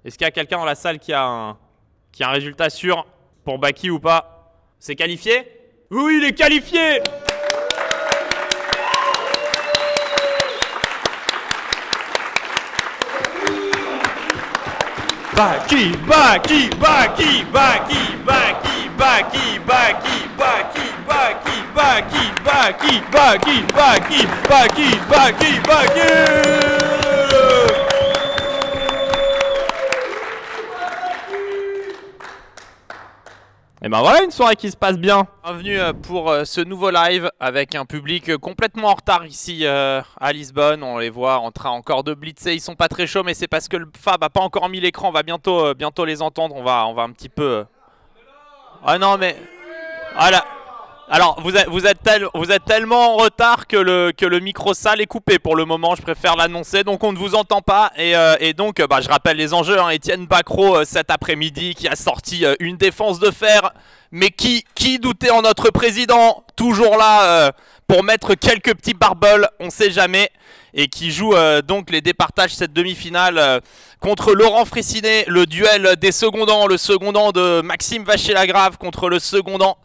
Est-ce qu'il y a quelqu'un dans la salle qui a un résultat sûr pour Baki ou pas? C'est qualifié? Oui, il est qualifié! Baki, Baki, Baki, Baki, Baki, Baki, Baki, Baki, Baki, Baki, Baki, Baki, Baki, Baki, Baki, Baki. Et ben voilà une soirée qui se passe bien. Bienvenue pour ce nouveau live avec un public complètement en retard ici à Lisbonne. On les voit en train encore de blitzer. Ils sont pas très chauds mais c'est parce que le Fab a pas encore mis l'écran. On va bientôt les entendre. On va un petit peu... Ah non mais... Voilà. Alors vous êtes tellement en retard que le micro salle est coupé pour le moment. Je préfère l'annoncer. Donc on ne vous entend pas. Et donc je rappelle les enjeux. Hein. Étienne Bacrot cet après-midi qui a sorti une défense de fer. Mais qui doutait en notre président? Toujours là pour mettre quelques petits barboles. On sait jamais. Et qui joue donc les départages cette demi-finale contre Laurent Fressinet. Le duel des secondants. Le secondant de Maxime Vacher-Lagrave contre le secondant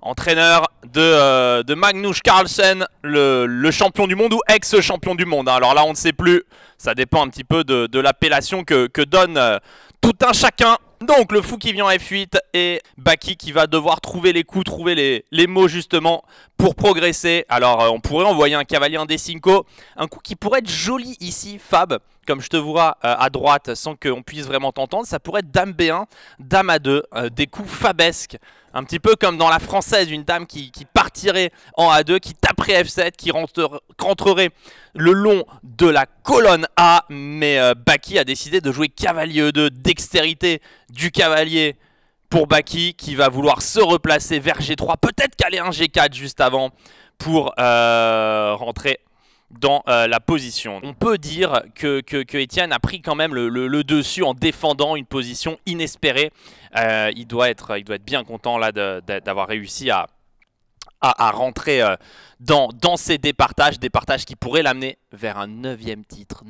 entraîneur de Magnus Carlsen, le champion du monde ou ex-champion du monde. Alors là, on ne sait plus. Ça dépend un petit peu de l'appellation que donne tout un chacun. Donc, le fou qui vient en F8 et Baki qui va devoir trouver les coups, trouver les mots justement pour progresser. Alors, on pourrait envoyer un cavalier en D5. Un coup qui pourrait être joli ici, Fab. Comme je te vois à droite sans qu'on puisse vraiment t'entendre, ça pourrait être Dame B1, Dame A2, des coups fabesques. Un petit peu comme dans la française, une dame qui partirait en A2, qui taperait F7, qui rentrerait le long de la colonne A. Mais Baki a décidé de jouer cavalier E2, dextérité du cavalier pour Baki, qui va vouloir se replacer vers G3, peut-être caler un G4 juste avant pour rentrer dans la position. On peut dire que Étienne a pris quand même le dessus en défendant une position inespérée. Il doit être bien content là d'avoir réussi à rentrer dans ces départages qui pourraient l'amener vers un 9e titre,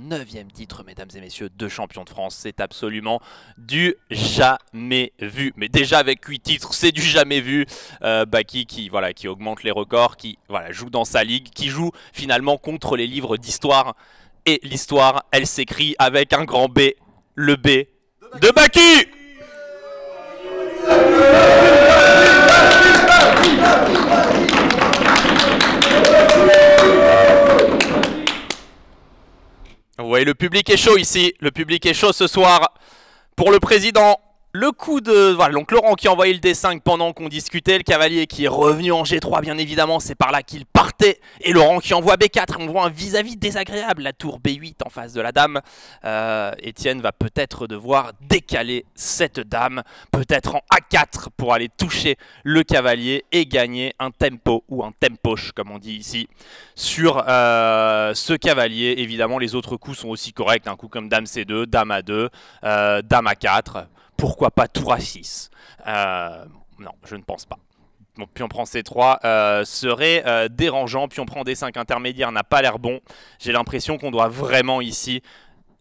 mesdames et messieurs, de champion de France. C'est absolument du jamais vu. Mais déjà avec 8 titres, c'est du jamais vu. Baki qui augmente les records, qui joue dans sa ligue, qui joue finalement contre les livres d'histoire. Et l'histoire, elle s'écrit avec un grand B, le B de Baki. Vous voyez, le public est chaud ici. Le public est chaud ce soir pour le président. Le coup de... Voilà, donc Laurent qui a envoyé le D5 pendant qu'on discutait. Le cavalier qui est revenu en G3, bien évidemment. C'est par là qu'il partait. Et Laurent qui envoie B4. On voit un vis-à-vis désagréable. La tour B8 en face de la dame. Étienne va peut-être devoir décaler cette dame. Peut-être en A4 pour aller toucher le cavalier et gagner un tempo ou un tempoche, comme on dit ici, sur ce cavalier. Évidemment, les autres coups sont aussi corrects. Un coup comme Dame C2, Dame A2, Dame A4. Pourquoi pas tour A6? Non, je ne pense pas. Bon, puis on prend C3, serait dérangeant. Puis on prend D5 intermédiaire, n'a pas l'air bon. J'ai l'impression qu'on doit vraiment ici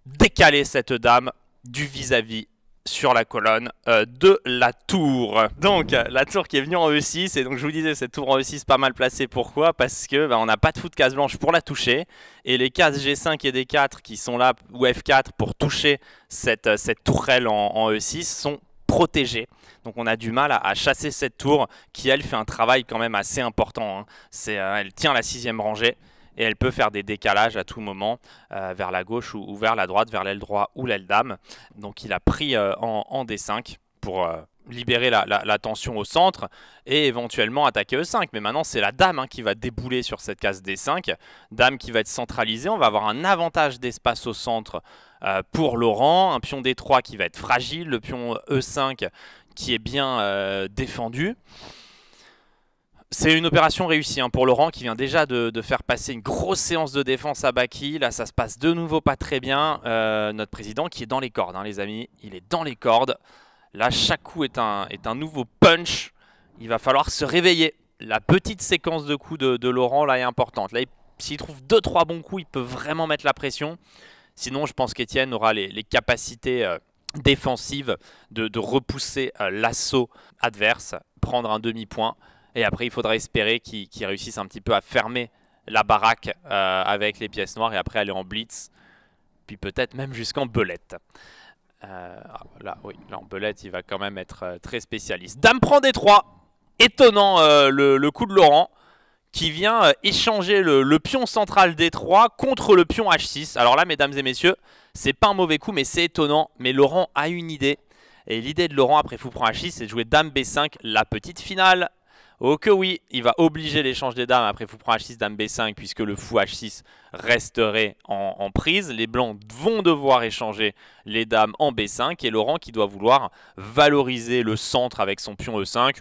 décaler cette dame du vis-à-vis sur la colonne de la tour. Donc la tour qui est venue en E6, et donc je vous disais cette tour en E6 pas mal placée. Pourquoi? Parce que on n'a pas de fou de case blanche pour la toucher, et les cases G5 et D4 qui sont là, ou F4 pour toucher cette tourelle en E6 sont protégées. Donc on a du mal à chasser cette tour qui elle fait un travail quand même assez important, hein. Elle tient la 6e rangée. Et elle peut faire des décalages à tout moment vers la gauche ou vers la droite, vers l'aile droit ou l'aile dame. Donc il a pris en D5 pour libérer la tension au centre et éventuellement attaquer E5. Mais maintenant c'est la dame qui va débouler sur cette case D5. Dame qui va être centralisée. On va avoir un avantage d'espace au centre pour Laurent. Un pion D3 qui va être fragile. Le pion E5 qui est bien défendu. C'est une opération réussie pour Laurent qui vient déjà de faire passer une grosse séance de défense à Baki. Là, ça se passe de nouveau pas très bien. Notre président qui est dans les cordes, les amis. Il est dans les cordes. Là, chaque coup est un nouveau punch. Il va falloir se réveiller. La petite séquence de coups de Laurent là est importante. Là, s'il trouve 2-3 bons coups, il peut vraiment mettre la pression. Sinon, je pense qu'Étienne aura les capacités défensive de repousser l'assaut adverse, prendre un demi-point. Et après, il faudra espérer qu'ils réussissent un petit peu à fermer la baraque avec les pièces noires et après aller en blitz. Puis peut-être même jusqu'en belette. Là, oui, là en belette, il va quand même être très spécialiste. Dame prend D3. Étonnant le coup de Laurent qui vient échanger le pion central D3 contre le pion H6. Alors là, mesdames et messieurs, c'est pas un mauvais coup, mais c'est étonnant. Mais Laurent a une idée. Et l'idée de Laurent après fou prend H6, c'est de jouer Dame B5, la petite finale. Oh que oui, il va obliger l'échange des dames après fou prend H6, Dame B5, puisque le fou H6 resterait en prise. Les blancs vont devoir échanger les dames en B5 et Laurent qui doit vouloir valoriser le centre avec son pion E5.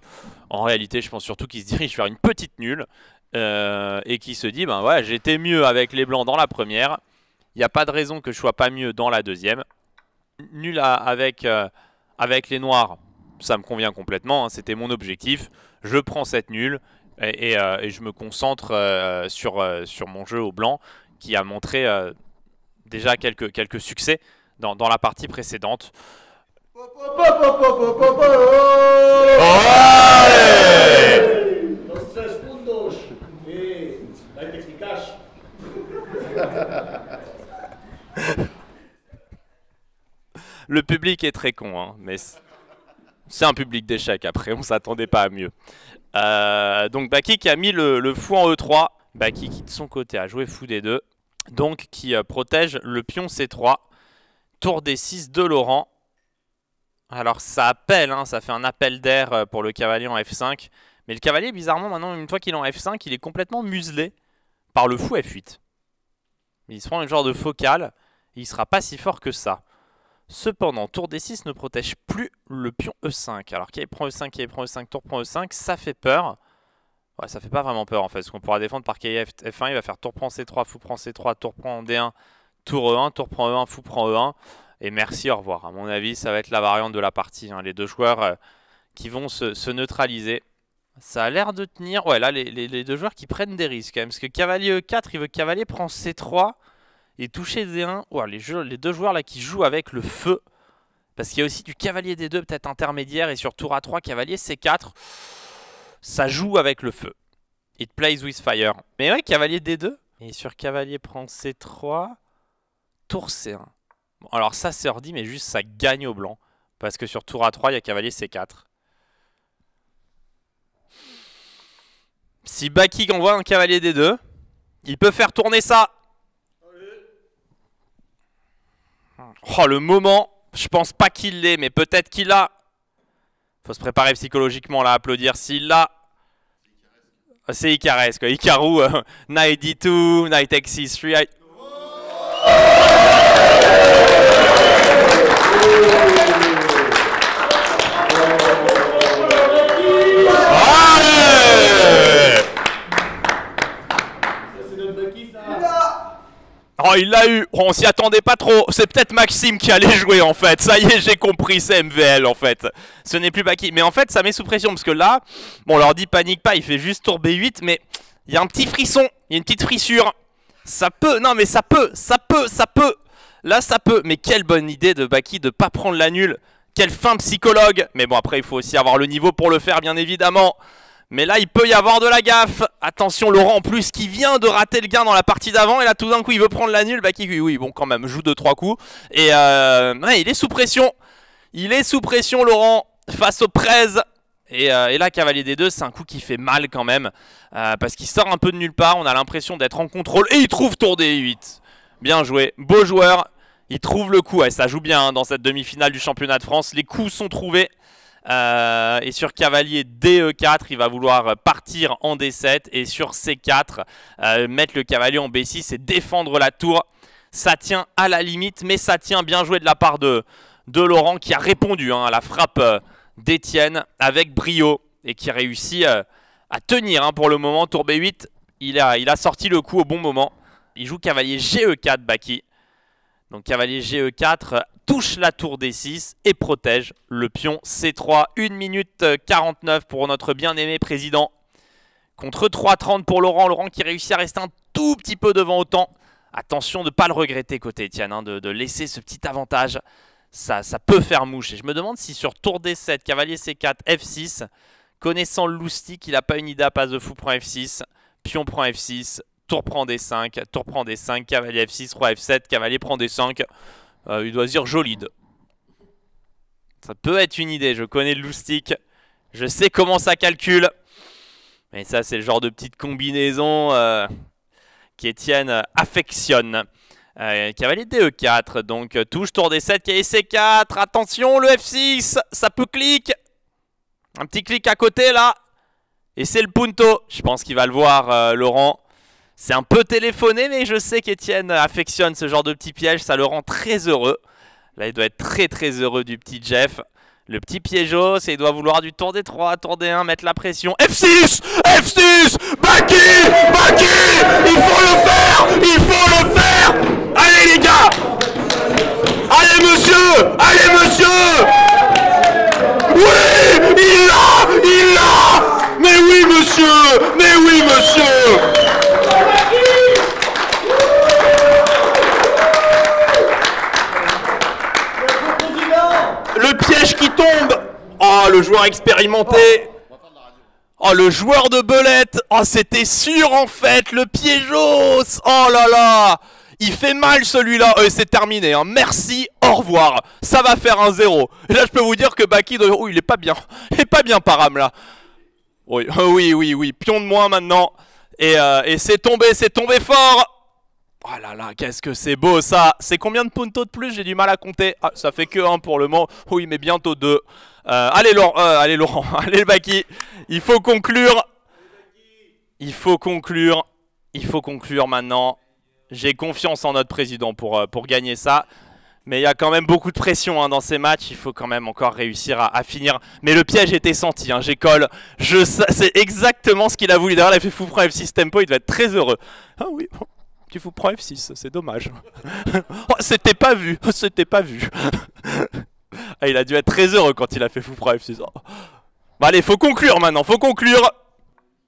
En réalité, je pense surtout qu'il se dirige vers une petite nulle et qui se dit, ben ouais, j'étais mieux avec les blancs dans la première. Il n'y a pas de raison que je sois pas mieux dans la deuxième. Nul avec les noirs, ça me convient complètement, hein, c'était mon objectif. Je prends cette nulle et je me concentre sur mon jeu au blanc qui a montré déjà quelques succès dans la partie précédente. Le public est très con, hein, mais c'est un public d'échecs après, on s'attendait pas à mieux. Donc Baki qui a mis le fou en E3, Baki qui de son côté a joué fou D2, donc qui protège le pion C3, tour D6 de Laurent. Alors ça appelle, hein, ça fait un appel d'air pour le cavalier en F5, mais le cavalier bizarrement maintenant une fois qu'il est en F5, il est complètement muselé par le fou F8. Il se prend une genre de focale, et il sera pas si fort que ça. Cependant, tour D6 ne protège plus le pion E5. Alors qui prend E5, qui prend E5, tour prend E5, ça fait peur. Ouais, ça fait pas vraiment peur en fait, parce qu'on pourra défendre par KF F1, il va faire tour prend C3, fou prend C3, tour prend D1, tour E1, tour prend E1, fou prend E1. Et merci, au revoir. À mon avis, ça va être la variante de la partie. Hein. Les deux joueurs qui vont se neutraliser. Ça a l'air de tenir. Ouais, là, les deux joueurs qui prennent des risques quand même. Parce que cavalier E4, il veut que cavalier prend C3. Et toucher D1, wow, les deux joueurs là qui jouent avec le feu. Parce qu'il y a aussi du cavalier D2 peut-être intermédiaire. Et sur tour A3, cavalier C4. Ça joue avec le feu. It plays with fire. Mais ouais, cavalier D2. Et sur cavalier prend C3. Tour C1. Bon, alors ça c'est ordi, mais juste ça gagne au blanc. Parce que sur tour A3, il y a cavalier C4. Si Baki envoie un cavalier D2, il peut faire tourner ça. Oh, le moment, je pense pas qu'il l'ait, mais peut-être qu'il l'a. Faut se préparer psychologiquement là, à applaudir s'il l'a. C'est Icares, quoi. Hikaru, Knight D2, Knight X6, 3. Oh, il l'a eu. Oh, on s'y attendait pas trop. C'est peut-être Maxime qui allait jouer en fait. Ça y est, j'ai compris, c'est MVL en fait. Ce n'est plus Baki. Mais en fait, ça met sous pression parce que là, bon, on leur dit panique pas, il fait juste tour B8, mais il y a un petit frisson, il y a une petite frissure. Ça peut, non mais ça peut. Là, ça peut. Mais quelle bonne idée de Baki de pas prendre la nulle. Quel fin psychologue. Mais bon, après, il faut aussi avoir le niveau pour le faire, bien évidemment. Mais là, il peut y avoir de la gaffe. Attention, Laurent, en plus, qui vient de rater le gain dans la partie d'avant. Et là, tout d'un coup, il veut prendre la nulle. Baki, oui, bon, quand même, joue 2-3 coups. Et ouais, il est sous pression. Il est sous pression, Laurent, face aux Prez. Et là, cavalier D2, c'est un coup qui fait mal quand même. Parce qu'il sort un peu de nulle part. On a l'impression d'être en contrôle. Et il trouve tour D8. Bien joué. Beau joueur. Il trouve le coup. Ouais, ça joue bien hein, dans cette demi-finale du championnat de France. Les coups sont trouvés. Et sur cavalier DE4, il va vouloir partir en D7. Et sur C4, mettre le cavalier en B6 et défendre la tour. Ça tient à la limite, mais ça tient bien joué de la part de Laurent qui a répondu hein, à la frappe d'Étienne avec brio. Et qui réussit à tenir hein, pour le moment. Tour B8, il a sorti le coup au bon moment. Il joue cavalier GE4 Baki. Donc cavalier GE4 touche la tour D6 et protège le pion C3. 1 minute 49 pour notre bien-aimé président. Contre 3,30 pour Laurent. Laurent qui réussit à rester un tout petit peu devant au temps. Attention de ne pas le regretter côté Etienne, hein, de laisser ce petit avantage. ça peut faire mouche. Et je me demande si sur tour D7, cavalier C4, F6, connaissant le loustic, il n'a pas une idée à passe de fou prend F6, pion prend F6, tour prend D5, tour prend D5, cavalier F6, roi F7, cavalier prend D5. Il doit se dire jolide. Ça peut être une idée, je connais le loustic, je sais comment ça calcule. Mais ça, c'est le genre de petite combinaison qu'Étienne affectionne. Cavalier DE4, donc touche, tour D7, cavalier C4, attention, le F6, ça peut clic. Un petit clic à côté là, et c'est le punto. Je pense qu'il va le voir, Laurent. C'est un peu téléphoné, mais je sais qu'Étienne affectionne ce genre de petit piège, ça le rend très heureux. Là, il doit être très très heureux du petit Jeff. Le petit piégeos, et il doit vouloir du tour D3, tour D1, mettre la pression. F6, F6, Baki, il faut le faire, il faut le faire. Allez les gars, allez monsieur, oui, il l'a, mais oui monsieur. Le piège qui tombe. Oh, le joueur expérimenté. Oh, le joueur de belette. Oh, c'était sûr en fait. Le piégeos. Oh là là. Il fait mal celui-là. C'est terminé. Hein. Merci. Au revoir. Ça va faire un 0. Et là, je peux vous dire que Baki, oh, il est pas bien. Il est pas bien, Param là. Oui, oui. Pion de moins maintenant. Et c'est tombé fort. Oh là là, qu'est-ce que c'est beau ça. C'est combien de puntos de plus? J'ai du mal à compter. Ah, ça fait que 1 pour le moment. Oui, mais bientôt 2. Allez Laurent, allez Baki. Il faut conclure. Il faut conclure maintenant. J'ai confiance en notre président pour gagner ça. Mais il y a quand même beaucoup de pression hein, dans ces matchs. Il faut quand même encore réussir à finir. Mais le piège était senti, hein, j'école. C'est exactement ce qu'il a voulu. D'ailleurs, il a fait fou prend F6 tempo, il va être très heureux. Ah oui, tu fous prends F6, c'est dommage. Oh, c'était pas vu. Ah, il a dû être très heureux quand il a fait fou prend F6. Oh. Bon, allez, faut conclure maintenant, faut conclure.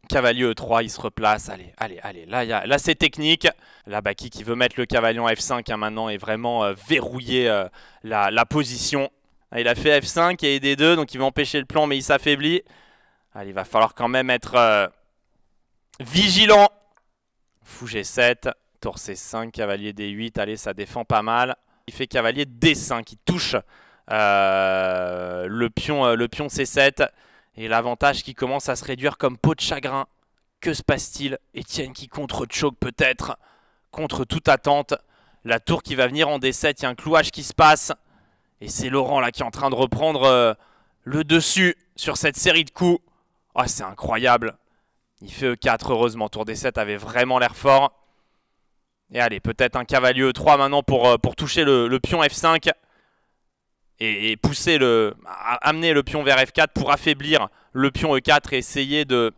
Cavalier E3, il se replace. Allez. Là c'est technique. Là, Baki qui veut mettre le cavalier en F5 hein, maintenant et vraiment verrouiller la position. Ah, il a fait F5 et D2, donc il va empêcher le plan, mais il s'affaiblit. Allez, il va falloir quand même être vigilant. Fou G7. Tour C5, cavalier D8, allez ça défend pas mal. Il fait cavalier D5, il touche le pion C7. Et l'avantage qui commence à se réduire comme peau de chagrin. Que se passe-t-il? Étienne qui contre-choke peut-être, contre toute attente. La tour qui va venir en D7, il y a un clouage qui se passe. Et c'est Laurent là qui est en train de reprendre le dessus sur cette série de coups. Oh c'est incroyable. Il fait E4 heureusement, tour D7 avait vraiment l'air fort. Et allez, peut-être un cavalier E3 maintenant pour toucher le pion F5. Et pousser amener le pion vers F4 pour affaiblir le pion E4 et essayer de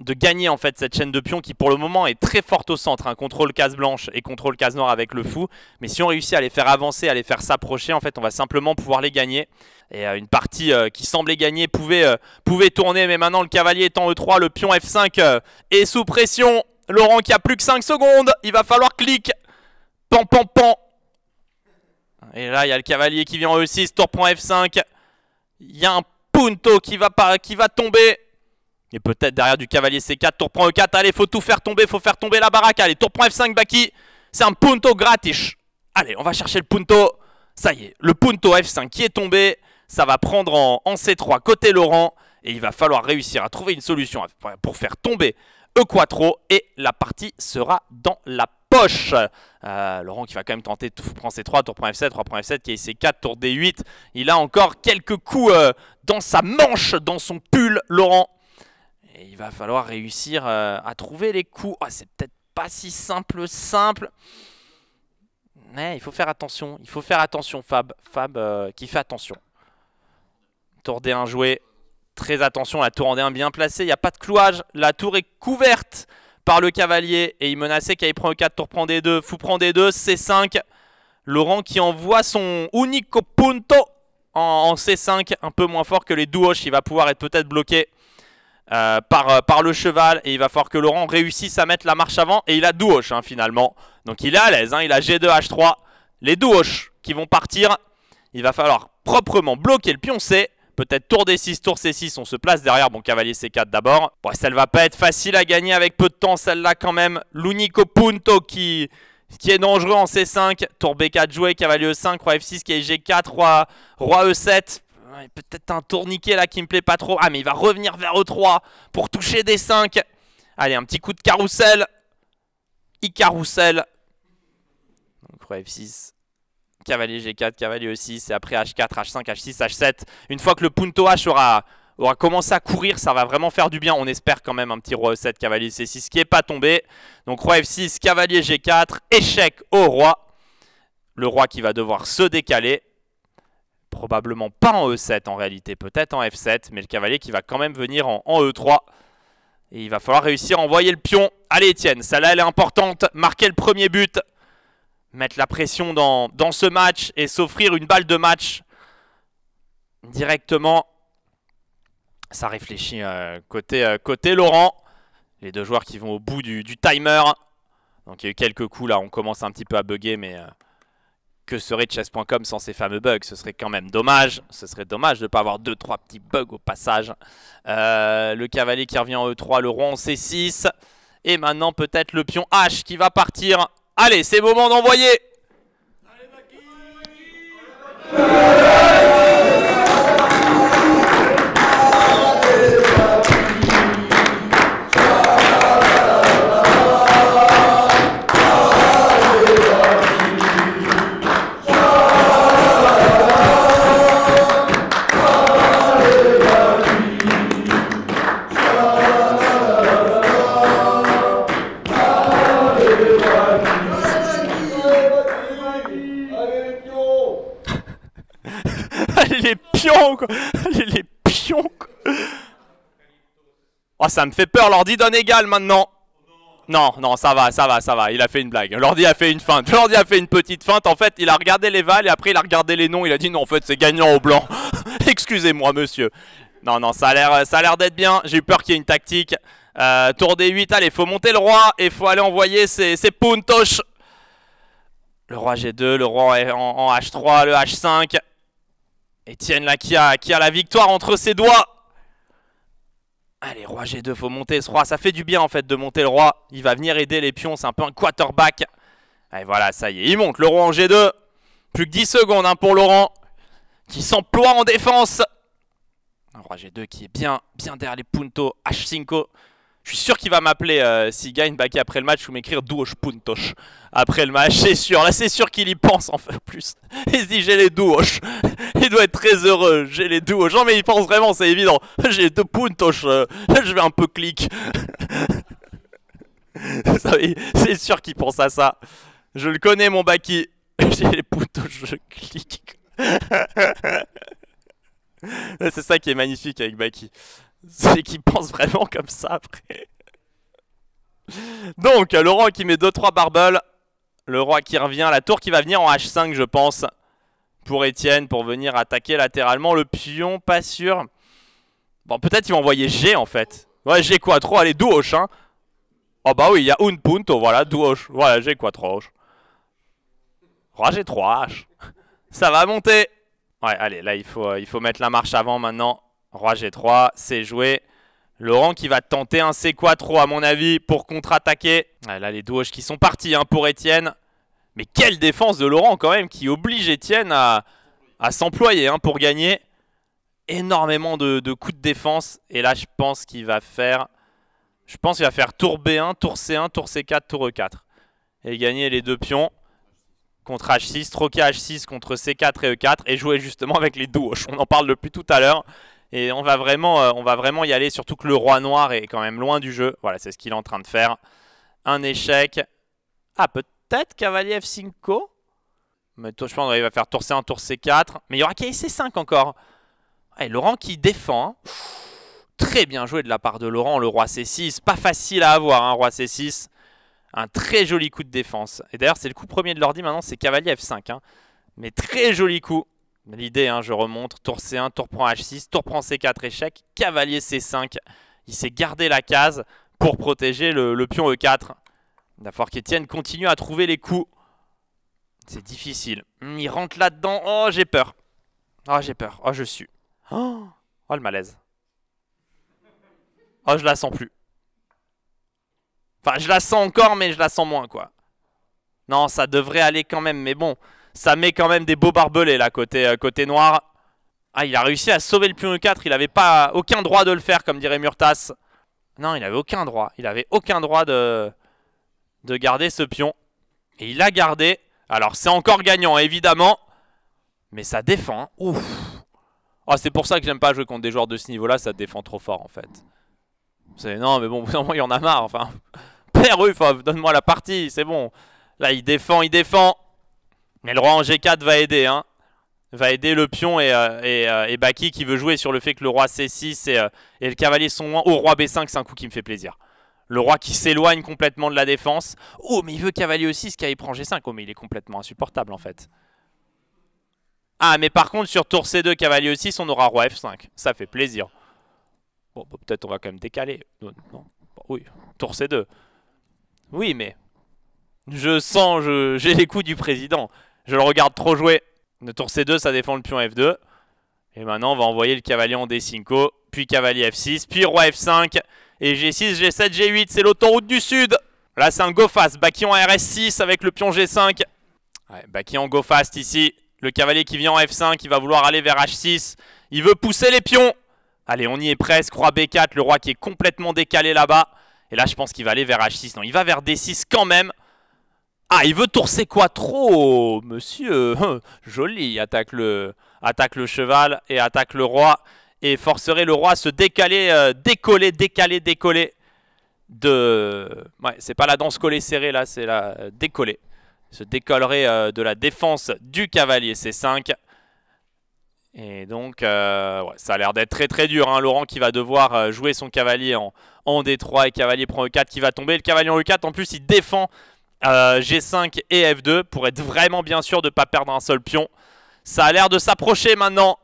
gagner en fait cette chaîne de pions qui pour le moment est très forte au centre. Hein. Contrôle case blanche et contrôle case noire avec le fou. Mais si on réussit à les faire avancer, à les faire s'approcher, en fait on va simplement pouvoir les gagner. Et une partie qui semblait gagner pouvait tourner, mais maintenant le cavalier est en E3, le pion F5 est sous pression. Laurent qui a plus que 5 secondes, il va falloir clic. Pan. Et là il y a le cavalier qui vient en E6, tour prend F5. Il y a un punto qui va tomber. Et peut-être derrière du cavalier C4, tour prend E4, allez, faut tout faire tomber, faut faire tomber la baraque. Allez, tour prend F5, Baki, c'est un punto gratis. Allez, on va chercher le punto. Ça y est, le punto F5 qui est tombé, ça va prendre en C3 côté Laurent. Et il va falloir réussir à trouver une solution pour faire tomber E4 et la partie sera dans la poche. Laurent qui va quand même tenter de prendre C3, tour prend F7, roi prend F7, qui est C4, tour D8. Il a encore quelques coups dans sa manche, dans son pull, Laurent. Et il va falloir réussir à trouver les coups. Oh, c'est peut-être pas si simple. Mais il faut faire attention. Fab qui fait attention. Tour D1 joué. Très attention, la tour en D1 bien placée. Il n'y a pas de clouage. La tour est couverte par le cavalier. Et il menaçait qu'il prend E4, tour prend D2, fou prend D2, C5. Laurent qui envoie son unico punto en C5. Un peu moins fort que les douoches. Il va pouvoir être peut-être bloqué. Par le cheval, et il va falloir que Laurent réussisse à mettre la marche avant, et il a douoche finalement, donc il est à l'aise, il a G2, H3, les douoches qui vont partir. Il va falloir proprement bloquer le pion C. Peut-être tour D6, tour C6, on se place derrière. Bon, cavalier C4 d'abord. Bon, ça ne va pas être facile à gagner avec peu de temps, celle-là quand même. L'unico punto qui est dangereux en C5. Tour B4 joué, cavalier E5, roi F6, qui est G4, roi E7. Peut-être un tour niqué là qui me plaît pas trop. Ah, mais il va revenir vers E3 pour toucher D5. Allez, un petit coup de carrousel. I-carrousel. Donc roi F6. Cavalier G4, cavalier E6, et après H4, H5, H6, H7. Une fois que le punto H aura commencé à courir, ça va vraiment faire du bien. On espère quand même un petit roi E7, cavalier C6 qui n'est pas tombé. Donc roi F6, cavalier G4, échec au roi. Le roi qui va devoir se décaler. Probablement pas en E7 en réalité, peut-être en F7, mais le cavalier qui va quand même venir en E3. Et il va falloir réussir à envoyer le pion. Allez Étienne, celle-là elle est importante. Marquer le premier but. Mettre la pression dans ce match et s'offrir une balle de match directement. Ça réfléchit côté Laurent. Les deux joueurs qui vont au bout du timer. Donc il y a eu quelques coups là, on commence un petit peu à bugger, mais que serait chess.com sans ces fameux bugs? Ce serait quand même dommage. Ce serait dommage de ne pas avoir 2-3 petits bugs au passage. Le cavalier qui revient en E3, le roi en C6. Et maintenant peut-être le pion H qui va partir. Allez, c'est le moment d'envoyer. Les pions quoi. Les pions quoi. Oh, ça me fait peur, l'ordi donne égal maintenant. Non, non, ça va, il a fait une blague. L'ordi a fait une feinte, l'ordi a fait une petite feinte. En fait, il a regardé les vals et après il a regardé les noms. Il a dit non, en fait c'est gagnant au blanc. Excusez-moi monsieur. Non, non, ça a l'air d'être bien. J'ai eu peur qu'il y ait une tactique. Tour D8, allez, faut monter le roi et faut aller envoyer ses puntos. Le roi G2, le roi en H3, le H5. Étienne là qui a la victoire entre ses doigts. Allez, roi G2, faut monter ce roi. Ça fait du bien en fait de monter le roi. Il va venir aider les pions, c'est un peu un quarterback. Allez, voilà, ça y est, il monte le roi en G2. Plus que 10 secondes hein, pour Laurent, qui s'emploie en défense. Un roi G2 qui est bien derrière les puntos. H5. Je suis sûr qu'il va m'appeler s'il gagne baquer après le match ou m'écrire duos puntos après le match, c'est sûr. Là, c'est sûr qu'il y pense en fait plus. Il se dit j'ai les duos. Il doit être très heureux. J'ai les duos. Non, mais il pense vraiment, c'est évident. J'ai 2 puntos. Je vais un peu clic. C'est sûr qu'il pense à ça. Je le connais, mon Baki. J'ai les puntos, je clique. C'est ça qui est magnifique avec Baki. C'est qu'il pense vraiment comme ça après. Donc, Laurent qui met 2-3 barbeles. Le roi qui revient. La tour qui va venir en H5, je pense. Pour Étienne, pour venir attaquer latéralement. Le pion, pas sûr. Bon, peut-être il va envoyer G en fait. Ouais, G quattro. Allez, duos. Hein. Oh bah oui, il y a un punto. Voilà, duos. Voilà, G quattro. Roi G3. H. Ça va monter. Ouais, allez, là, il faut mettre la marche avant maintenant. Roi G3, c'est joué. Laurent qui va tenter un C quattro à mon avis pour contre-attaquer. Ah, là les duos qui sont partis hein, pour Étienne. Mais quelle défense de Laurent quand même qui oblige Étienne à s'employer hein, pour gagner. Énormément de coups de défense. Et là je pense qu'il va faire... tour B1, tour C1, tour C4, tour E4. Et gagner les 2 pions contre H6, troquer H6 contre C4 et E4. Et jouer justement avec les duos. On en parle depuis tout à l'heure. Et on va vraiment y aller, surtout que le roi noir est quand même loin du jeu. Voilà, c'est ce qu'il est en train de faire. Un échec. Ah, peut-être cavalier F5. Mais je pense qu'il va faire tour C1, tour C4. Mais il y aura cavalier C5 encore. Et Laurent qui défend. Hein. Très bien joué de la part de Laurent, le roi C6. Pas facile à avoir, hein, roi C6. Un très joli coup de défense. Et d'ailleurs, c'est le coup premier de l'ordi maintenant, c'est cavalier F5. Hein. Mais très joli coup. L'idée, hein, je remonte, tour C1, tour prend H6, tour prend C4, échec, cavalier C5. Il s'est gardé la case pour protéger le pion E4. Il va falloir qu'Étienne continue à trouver les coups. C'est difficile. Il rentre là-dedans. Oh, j'ai peur. Oh, j'ai peur. Oh, je suis. Oh, le malaise. Oh, je la sens plus. Enfin, je la sens encore, mais je la sens moins, quoi. Non, ça devrait aller quand même. Mais bon, ça met quand même des beaux barbelés, là, côté noir. Ah, il a réussi à sauver le pion E4. Il n'avait pas aucun droit de le faire, comme dirait Murtas. Non, il n'avait aucun droit. Il n'avait aucun droit de garder ce pion. Et il l'a gardé. Alors, c'est encore gagnant, évidemment. Mais ça défend. Hein. Ouf. Oh, c'est pour ça que j'aime pas jouer contre des joueurs de ce niveau-là. Ça défend trop fort, en fait. Non, mais bon, vraiment, il y en a marre. Enfin, père Uf, donne-moi la partie. C'est bon. Là, il défend, il défend. Mais le roi en G4 va aider, hein. Va aider le pion et Baki qui veut jouer sur le fait que le roi C6 et le cavalier sont loin. Oh, roi B5, c'est un coup qui me fait plaisir. Le roi qui s'éloigne complètement de la défense. Oh, mais il veut cavalier E6 car il prend G5. Oh, mais il est complètement insupportable en fait. Ah, mais par contre, sur tour C2, cavalier E6, on aura roi F5. Ça fait plaisir. Bon, bah, peut-être on va quand même décaler. Non. Bon, oui, tour C2. Oui, mais je sens, j'ai les coups du président. Je le regarde trop jouer. Le tour C2, ça défend le pion F2. Et maintenant, on va envoyer le cavalier en D5, puis cavalier F6, puis roi F5. Et G6, G7, G8, c'est l'autoroute du Sud. Là, c'est un go fast. Baki en RS6 avec le pion G5. Ouais, Baki en go fast ici. Le cavalier qui vient en F5, il va vouloir aller vers H6. Il veut pousser les pions. Allez, on y est presque. Roi B4, le roi qui est complètement décalé là-bas. Et là, je pense qu'il va aller vers H6. Non, il va vers D6 quand même. Ah, il veut tourser quoi trop, monsieur. Joli, attaque le cheval et attaque le roi. Et forcerait le roi à se décaler, décoller de... Ouais, c'est pas la danse collée serrée là, c'est la décoller. Il se décollerait de la défense du cavalier C5. Et donc, ouais, ça a l'air d'être très très dur. Hein. Laurent qui va devoir jouer son cavalier en D3 et cavalier prend E4 qui va tomber. Le cavalier en E4, en plus, il défend G5 et F2 pour être vraiment bien sûr de ne pas perdre un seul pion. Ça a l'air de s'approcher maintenant.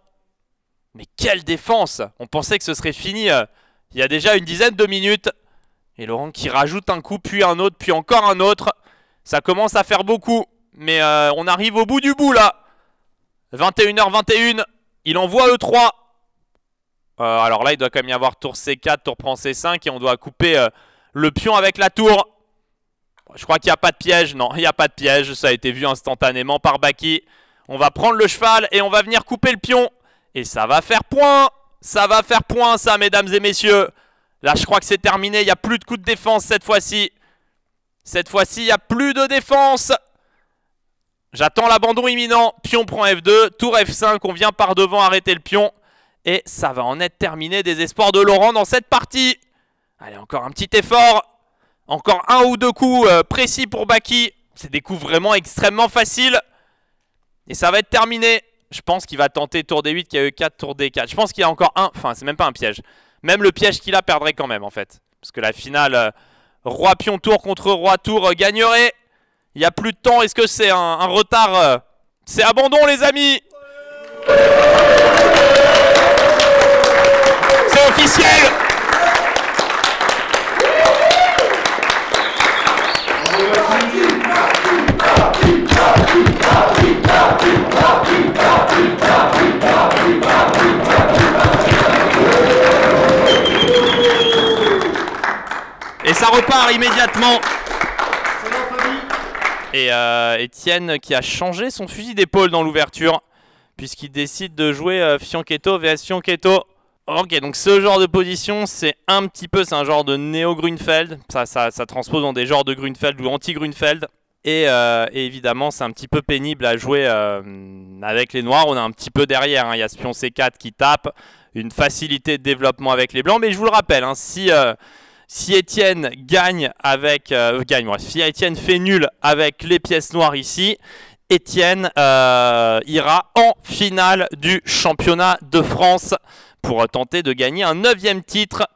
Mais quelle défense! On pensait que ce serait fini il y a déjà une dizaine de minutes. Et Laurent qui rajoute un coup, puis un autre, puis encore un autre. Ça commence à faire beaucoup. Mais on arrive au bout du bout là. 21h21. Il envoie E3. Alors là, il doit quand même y avoir tour C4, tour prend C5. Et on doit couper le pion avec la tour. Je crois qu'il n'y a pas de piège. Non, il n'y a pas de piège. Ça a été vu instantanément par Baki. On va prendre le cheval et on va venir couper le pion. Et ça va faire point. Ça va faire point, ça, mesdames et messieurs. Là, je crois que c'est terminé. Il n'y a plus de coup de défense cette fois-ci. Cette fois-ci, il n'y a plus de défense. J'attends l'abandon imminent. Pion prend F2. Tour F5. On vient par devant arrêter le pion. Et ça va en être terminé. Désespoir de Laurent dans cette partie. Allez, encore un petit effort. Encore un ou deux coups précis pour Baki. C'est des coups vraiment extrêmement faciles. Et ça va être terminé. Je pense qu'il va tenter tour D8, qui a E4, tour D4. Je pense qu'il y a encore un... Enfin, c'est même pas un piège. Même le piège qu'il a perdrait quand même, en fait. Parce que la finale, roi pion tour contre roi tour gagnerait. Il n'y a plus de temps. Est-ce que c'est un retard C'est abandon, les amis. C'est officiel. Et ça repart immédiatement. Et Étienne qui a changé son fusil d'épaule dans l'ouverture, puisqu'il décide de jouer Fianchetto vs Fianchetto. Ok, donc ce genre de position, c'est un petit peu, c'est un genre de néo-Grunfeld. Ça transpose dans des genres de Grunfeld ou anti-Grunfeld. Et évidemment, c'est un petit peu pénible à jouer avec les noirs. On est un petit peu derrière, hein. Il y a ce pion C4 qui tape. Une facilité de développement avec les blancs. Mais je vous le rappelle, hein, si Étienne gagne avec... si Étienne fait nul avec les pièces noires ici, Étienne ira en finale du championnat de France pour tenter de gagner un 9e titre.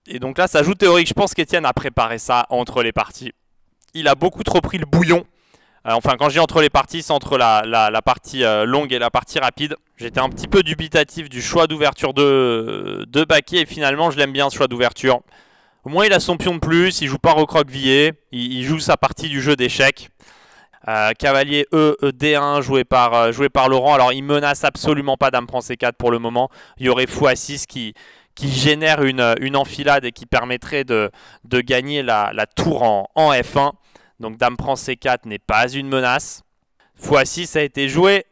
Et donc là, ça joue théorique. Je pense qu'Étienne a préparé ça entre les parties. Il a beaucoup trop pris le bouillon. Enfin, quand je dis entre les parties, c'est entre la partie longue et la partie rapide. J'étais un petit peu dubitatif du choix d'ouverture de Baki. Et finalement, je l'aime bien ce choix d'ouverture. Au moins, il a son pion de plus. Il joue pas recroquevillé. Il joue sa partie du jeu d'échecs. Cavalier E, D1 joué par Laurent. Alors il menace absolument pas dame prend C4 pour le moment. Il y aurait fou A6 qui génère une enfilade et qui permettrait de gagner la tour en F1. Donc dame prend C4 n'est pas une menace. Fou A6 a été joué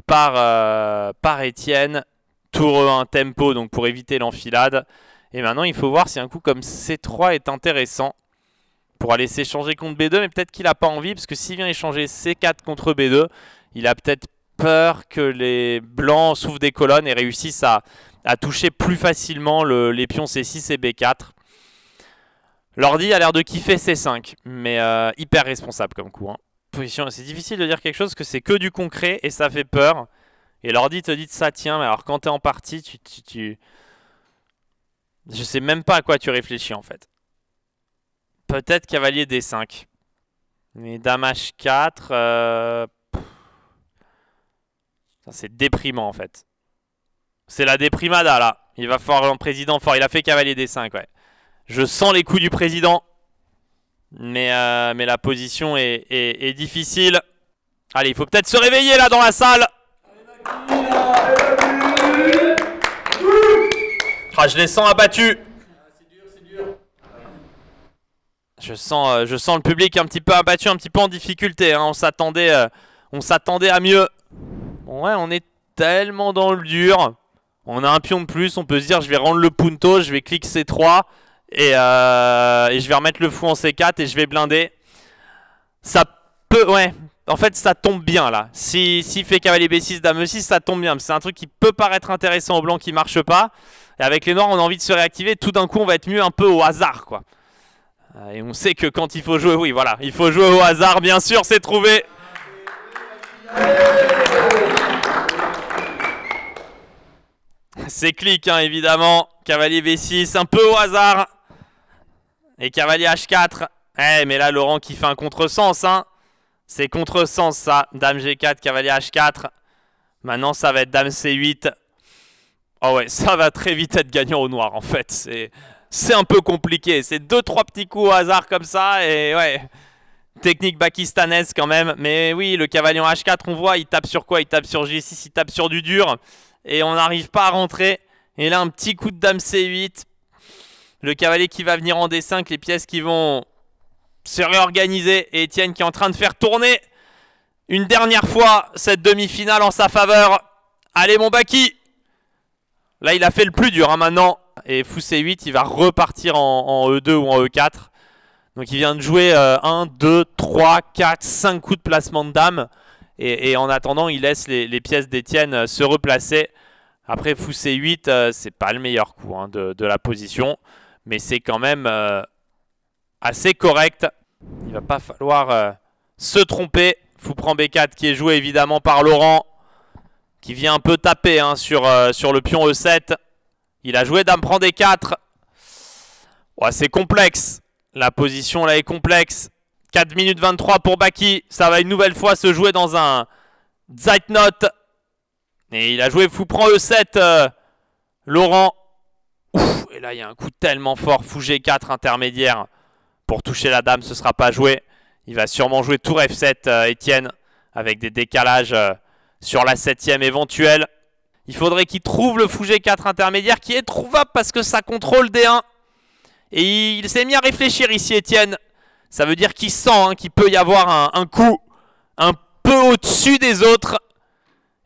par Étienne. Tour E1 tempo donc pour éviter l'enfilade. Et maintenant il faut voir si un coup comme C3 est intéressant pour aller s'échanger contre B2, mais peut-être qu'il n'a pas envie, parce que s'il vient échanger C4 contre B2, il a peut-être peur que les blancs s'ouvrent des colonnes et réussissent à toucher plus facilement les pions C6 et B4. L'ordi a l'air de kiffer C5, mais hyper responsable comme coup. Hein. C'est difficile de dire quelque chose, parce que c'est que du concret et ça fait peur. Et l'ordi te dit de ça, tiens, mais alors quand t'es en partie, je sais même pas à quoi tu réfléchis en fait. Peut-être cavalier D5. Mais dame H4... c'est déprimant en fait. C'est la déprimada là. Il va falloir un président fort. Il a fait cavalier D5, ouais. Je sens les coups du président. Mais la position est difficile. Allez, il faut peut-être se réveiller là dans la salle. Ah, je les sens abattus. Je sens le public un petit peu abattu, un petit peu en difficulté. Hein. On s'attendait à mieux. Bon, ouais, on est tellement dans le dur. On a un pion de plus. On peut se dire, je vais rendre le punto, je vais cliquer C3 et je vais remettre le fou en C4 et je vais blinder. Ça peut, ouais. En fait, ça tombe bien là. S'il fait cavalier B6, dame E6, ça tombe bien. C'est un truc qui peut paraître intéressant aux blancs qui marche pas. Et avec les noirs, on a envie de se réactiver. Tout d'un coup, on va être mieux un peu au hasard, quoi. Et on sait que quand il faut jouer, oui, voilà, il faut jouer au hasard, bien sûr, c'est trouvé. C'est clic, hein, évidemment. Cavalier B6, un peu au hasard. Et cavalier H4. Eh, mais là, Laurent qui fait un contresens, hein. C'est contresens, ça. Dame G4, cavalier H4. Maintenant, ça va être dame C8. Oh ouais, ça va très vite être gagnant au noir, en fait. C'est un peu compliqué. C'est 2-3 petits coups au hasard comme ça. Et ouais, technique pakistanaise quand même. Mais oui, le cavalier en H4, on voit, il tape sur quoi? Il tape sur G6, il tape sur du dur. Et on n'arrive pas à rentrer. Et là, un petit coup de dame C8. Le cavalier qui va venir en D5. Les pièces qui vont se réorganiser. Et Étienne qui est en train de faire tourner une dernière fois cette demi-finale en sa faveur. Allez, mon Baki. Là, il a fait le plus dur hein, maintenant. Et fou C8, il va repartir en E2 ou en E4. Donc il vient de jouer 1, 2, 3, 4, 5 coups de placement de dame. Et en attendant, il laisse les pièces d'Étienne se replacer. Après, fou C8, c'est pas le meilleur coup hein, de la position. Mais c'est quand même assez correct. Il va pas falloir se tromper. Fou prend B4 qui est joué évidemment par Laurent. Qui vient un peu taper hein, sur le pion E7. Il a joué dame prend D4. Ouais, c'est complexe. La position là est complexe. 4 minutes 23 pour Baki. Ça va une nouvelle fois se jouer dans un Zeitnot. Et il a joué fou prend E7. Laurent. Ouf, et là il y a un coup tellement fort. Fou G4 intermédiaire. Pour toucher la dame, ce ne sera pas joué. Il va sûrement jouer tour F7 Étienne. Avec des décalages sur la 7ème éventuelle. Il faudrait qu'il trouve le fou G4 intermédiaire qui est trouvable parce que ça contrôle D1. Et il s'est mis à réfléchir ici, Étienne. Ça veut dire qu'il sent hein, qu'il peut y avoir un coup un peu au-dessus des autres.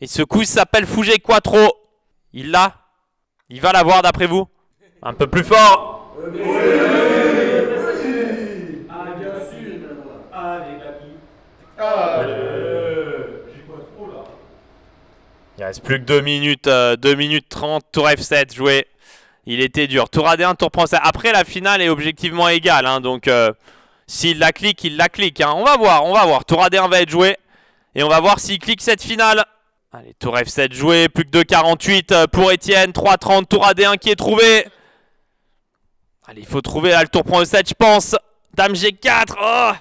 Et ce coup s'appelle fou G quattro. Il l'a. Il va l'avoir d'après vous. Un peu plus fort. Ah, bien sûr. Allez, Gabi. Il reste plus que 2 minutes, 2 minutes 30, tour F7 joué. Il était dur. Tour AD1, tour prend 7. Après, la finale est objectivement égale. Hein, donc, s'il la clique, il la clique. Hein. On va voir, on va voir. Tour AD1 va être joué. Et on va voir s'il clique cette finale. Allez, tour F7 joué. Plus que 2,48 pour Étienne. 3,30, tour AD1 qui est trouvé. Allez, il faut trouver là, le tour prend E7, je pense. Dame G4. Oh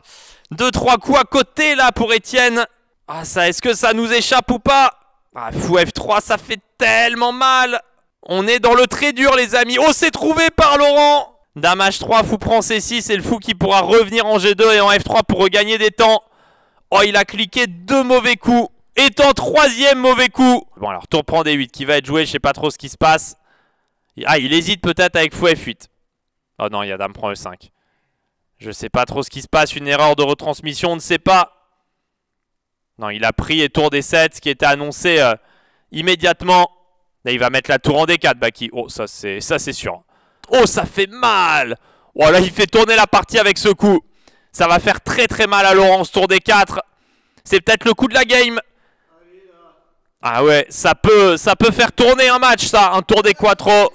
2-3 coups à côté là pour Étienne. Ah, ça, est-ce que ça nous échappe ou pas? Ah, fou F3, ça fait tellement mal. On est dans le très dur, les amis. Oh, c'est trouvé par Laurent. Dame H3, fou prend C6. C'est le fou qui pourra revenir en G2 et en F3 pour regagner des temps. Oh, il a cliqué 2 mauvais coups. Étant 3e mauvais coup. Bon, alors, tour prend D8 qui va être joué. Je sais pas trop ce qui se passe. Ah, il hésite peut-être avec fou F8. Oh non, il y a dame prend E5. Je sais pas trop ce qui se passe. Une erreur de retransmission, on ne sait pas. Non, il a pris et tour D7, ce qui était annoncé immédiatement. Là, il va mettre la tour en D4, Baki. Oh, ça c'est sûr. Oh, ça fait mal. Oh là, il fait tourner la partie avec ce coup. Ça va faire très très mal à Laurence. Tour D4. C'est peut-être le coup de la game. Ah ouais, ça peut faire tourner un match, ça. Un tour des quattro.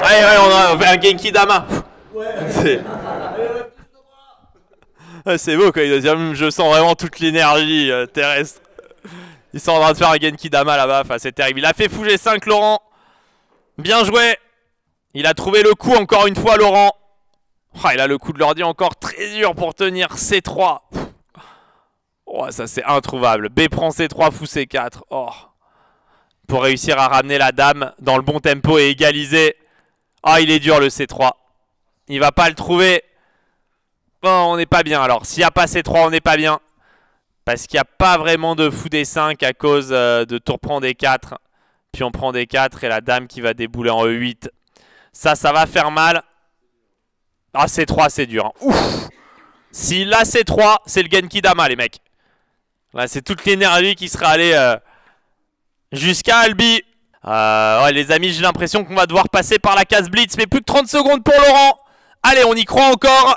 Ouais, on a un Genki Dama. C'est beau quoi, je sens vraiment toute l'énergie terrestre. Ils sont en train de faire un Genki Dama là-bas, enfin, c'est terrible. Il a fait fou G5 Laurent. Bien joué. Il a trouvé le coup encore une fois Laurent. Oh, il a le coup de l'ordi encore très dur pour tenir C3. Oh, ça c'est introuvable. B prend C3, fou C4. Oh. Pour réussir à ramener la dame dans le bon tempo et égaliser. Ah, il est dur le C3. Il va pas le trouver. Bon, on n'est pas bien alors. S'il n'y a pas C3, on n'est pas bien. Parce qu'il n'y a pas vraiment de fou D5 à cause de tour prend D4. Puis on prend D4 et la dame qui va débouler en E8. Ça va faire mal. Ah, C3, c'est dur. Hein. Ouf. S'il a C3, c'est le Genki Dama, les mecs. Là, c'est toute l'énergie qui sera allée jusqu'à Albi. Ouais, les amis, j'ai l'impression qu'on va devoir passer par la case Blitz. Mais plus que 30 secondes pour Laurent. Allez, on y croit encore.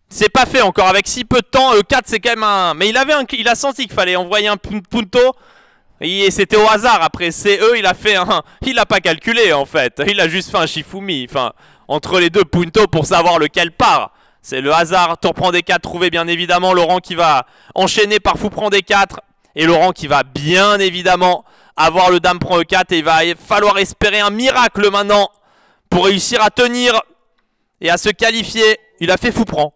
C'est pas fait encore. Avec si peu de temps, E4, c'est quand même un... Mais il a senti qu'il fallait envoyer un punto. Et c'était au hasard. Après CE, il a fait un... Il a pas calculé, en fait. Il a juste fait un Shifumi. Enfin, entre les deux puntos pour savoir lequel part. C'est le hasard. Tour prend D4, trouvé bien évidemment. Laurent qui va enchaîner par fou prend D4. Et Laurent qui va bien évidemment avoir le dame prend E4. Et il va falloir espérer un miracle maintenant pour réussir à tenir et à se qualifier. Il a fait fou prend.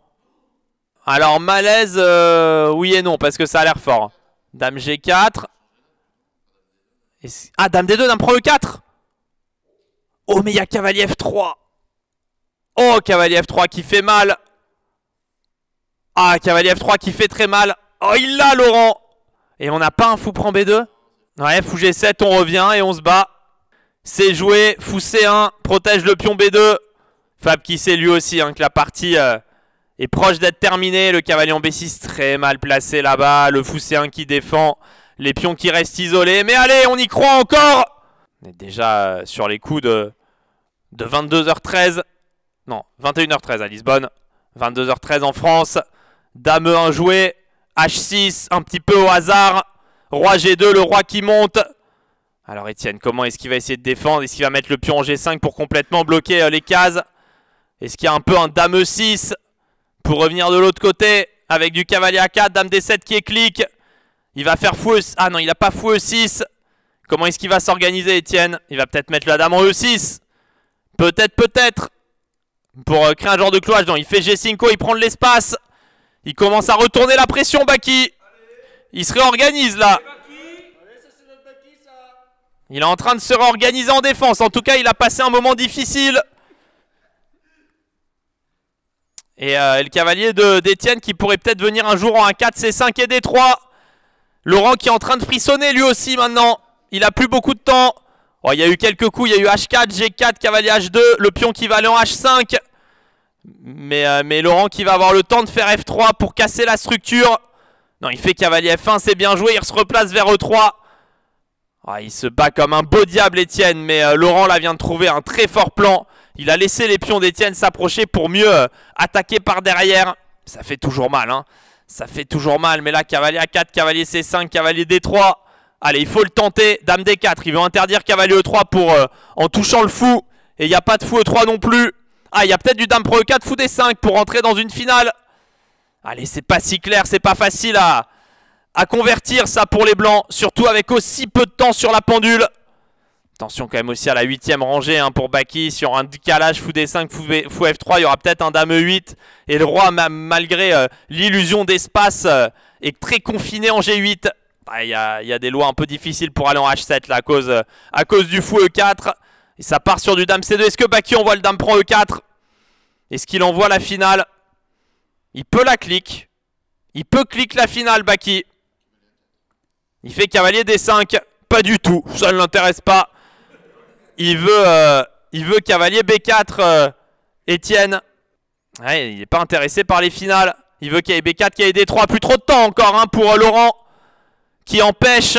Alors malaise, oui et non, parce que ça a l'air fort. Dame G4. Ah, dame D2, dame prend E4. Oh, mais il y a cavalier F3. Oh, cavalier F3 qui fait mal. Ah, cavalier F3 qui fait très mal. Oh, il l'a, Laurent. Et on n'a pas un fou prend B2. Ouais, fou G7, on revient et on se bat. C'est joué, fou C1, protège le pion B2. Fab qui sait lui aussi hein, que la partie est proche d'être terminée. Le cavalier en B6 très mal placé là-bas. Le fou C1 qui défend. Les pions qui restent isolés. Mais allez, on y croit encore. On est déjà sur les coups de 22h13. Non, 21h13 à Lisbonne. 22h13 en France. Dame E1 joué. H6, un petit peu au hasard. Roi G2, le roi qui monte. Alors Etienne, comment est-ce qu'il va essayer de défendre? Est-ce qu'il va mettre le pion en G5 pour complètement bloquer les cases? Est-ce qu'il y a un peu un dame E6 pour revenir de l'autre côté avec du cavalier A4, dame D7 qui est clic? Il va faire fou E6. Ah non, il n'a pas fou E6. Comment est-ce qu'il va s'organiser, Etienne? Il va peut-être mettre la dame en E6. Peut-être. Pour créer un genre de cloche. Non, il fait G5, il prend de l'espace. Il commence à retourner la pression, Baki. Il se réorganise là. Il est en train de se réorganiser en défense. En tout cas, il a passé un moment difficile. Et le cavalier d'Etienne qui pourrait peut-être venir un jour en A4, C5 et D3. Laurent qui est en train de frissonner lui aussi maintenant. Il a plus beaucoup de temps. Oh, il y a eu quelques coups. Il y a eu H4, G4, cavalier H2. Le pion qui va aller en H5. Mais Laurent qui va avoir le temps de faire F3 pour casser la structure. Non, il fait cavalier F1, c'est bien joué. Il se replace vers E3. Oh, il se bat comme un beau diable, Etienne. Mais Laurent là vient de trouver un très fort plan. Il a laissé les pions d'Etienne s'approcher pour mieux attaquer par derrière. Ça fait toujours mal, hein. Ça fait toujours mal. Mais là, cavalier A4, cavalier C5, cavalier D3. Allez, il faut le tenter. Dame D4. Il veut interdire cavalier E3 pour en touchant le fou. Et il n'y a pas de fou E3 non plus. Ah, il y a peut-être du dame pro E4, fou D5 pour rentrer dans une finale. Allez, c'est pas si clair, c'est pas facile à convertir ça pour les blancs. Surtout avec aussi peu de temps sur la pendule. Attention quand même aussi à la 8ème rangée hein, pour Baki. Sur un décalage fou D5, fou F3, il y aura peut-être un dame E8. Et le roi, malgré l'illusion d'espace, est très confiné en G8. Il y a des lois un peu difficiles pour aller en H7 là, à cause du fou E4. Et ça part sur du dame C2. Est-ce que Baki envoie le dame prend E4? Est-ce qu'il envoie la finale? Il peut la clique. Il peut clique la finale, Baki. Il fait cavalier D5. Pas du tout, ça ne l'intéresse pas. Il veut cavalier B4, Étienne. Ouais, il n'est pas intéressé par les finales. Il veut qu'il y ait B4, qu'il y ait D3. Plus trop de temps encore hein, pour Laurent, qui empêche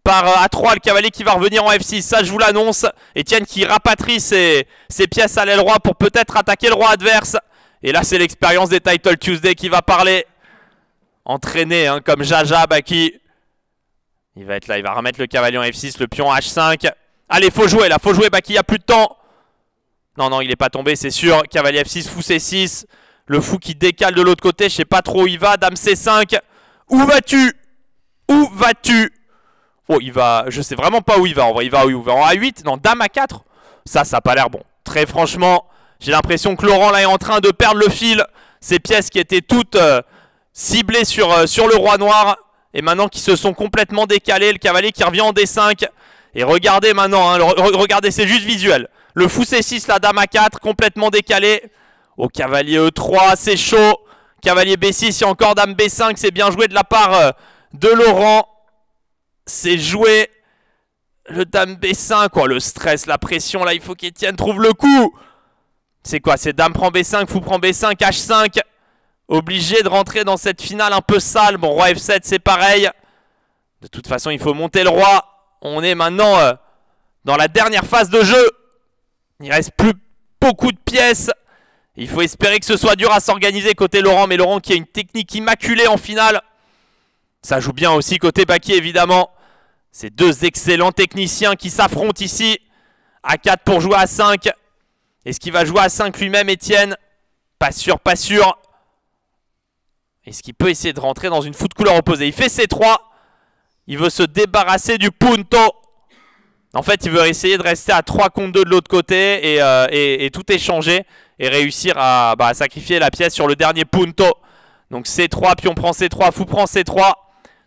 par A3 le cavalier qui va revenir en F6. Ça, je vous l'annonce. Étienne qui rapatrie ses pièces à l'aile roi pour peut-être attaquer le roi adverse. Et là, c'est l'expérience des Title Tuesday qui va parler. Entraîné hein, comme Jaja, Baki. Il va être là, il va remettre le cavalier en F6, le pion H5. Allez, faut jouer là, faut jouer Baki, il n'y a plus de temps. Non, non, il n'est pas tombé, c'est sûr. Cavalier F6, fou C6. Le fou qui décale de l'autre côté, je sais pas trop où il va. Dame C5. Où vas-tu? Où vas-tu? Oh, il va, je sais vraiment pas où il va. Il va où? Il va en A8? Non, dame A4. Ça n'a pas l'air bon. Très franchement, j'ai l'impression que Laurent là est en train de perdre le fil. Ces pièces qui étaient toutes ciblées sur le roi noir. Et maintenant qui se sont complètement décalés. Le cavalier qui revient en D5. Et regardez maintenant, hein, regardez, c'est juste visuel. Le fou C6, la dame A4, complètement décalé. Au cavalier E3, c'est chaud. Cavalier B6, il y a encore dame B5. C'est bien joué de la part de Laurent. C'est joué. Le dame B5, quoi, le stress, la pression, là, il faut qu'Étienne trouve le coup. C'est quoi? C'est dame prend B5, fou prend B5, H5. Obligé de rentrer dans cette finale un peu sale. Bon, roi F7, c'est pareil. De toute façon, il faut monter le roi. On est maintenant dans la dernière phase de jeu. Il reste plus beaucoup de pièces. Il faut espérer que ce soit dur à s'organiser côté Laurent. Mais Laurent qui a une technique immaculée en finale. Ça joue bien aussi côté Baki, évidemment. Ces deux excellents techniciens qui s'affrontent ici. A4 pour jouer à 5. Est-ce qu'il va jouer à 5 lui-même, Étienne? Pas sûr, pas sûr. Est-ce qu'il peut essayer de rentrer dans une fou de couleur opposée? Il fait C3. Il veut se débarrasser du punto. En fait, il veut essayer de rester à 3 contre 2 de l'autre côté et tout échanger. Et réussir à sacrifier la pièce sur le dernier punto. Donc C3, pion prend C3, fou prend C3.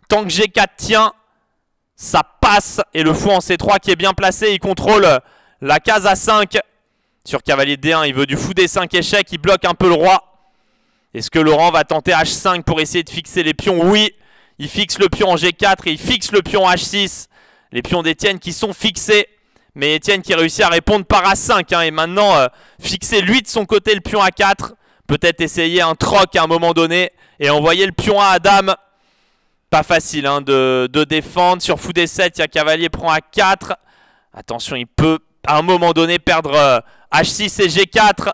Tant que G4 tient, ça passe. Et le fou en C3 qui est bien placé, il contrôle la case A5. Sur cavalier D1, il veut du fou D5 échec, il bloque un peu le roi. Est-ce que Laurent va tenter H5 pour essayer de fixer les pions? Oui, il fixe le pion en G4 et il fixe le pion H6. Les pions d'Étienne qui sont fixés. Mais Étienne qui réussit à répondre par A5. Hein, et maintenant, fixer lui de son côté le pion A4. Peut-être essayer un troc à un moment donné. Et envoyer le pion à dame. Pas facile hein, de défendre. Sur fou D7, il y a cavalier prend A4. Attention, il peut à un moment donné perdre H6 et G4.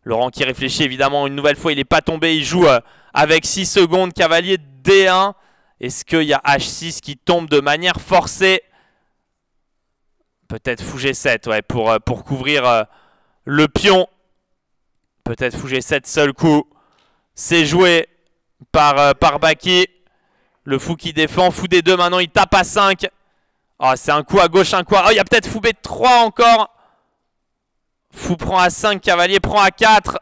Laurent qui réfléchit évidemment une nouvelle fois. Il n'est pas tombé. Il joue avec 6 secondes. Cavalier D1. Est-ce qu'il y a H6 qui tombe de manière forcée? Peut-être fou G7 ouais, pour couvrir le pion. Peut-être fou G7 seul coup. C'est joué par Baki. Le fou qui défend. Fou D2 maintenant il tape à 5. Oh, c'est un coup à gauche, un coup à... Oh, il y a peut-être fou B3 encore. Fou prend à 5, cavalier prend à 4.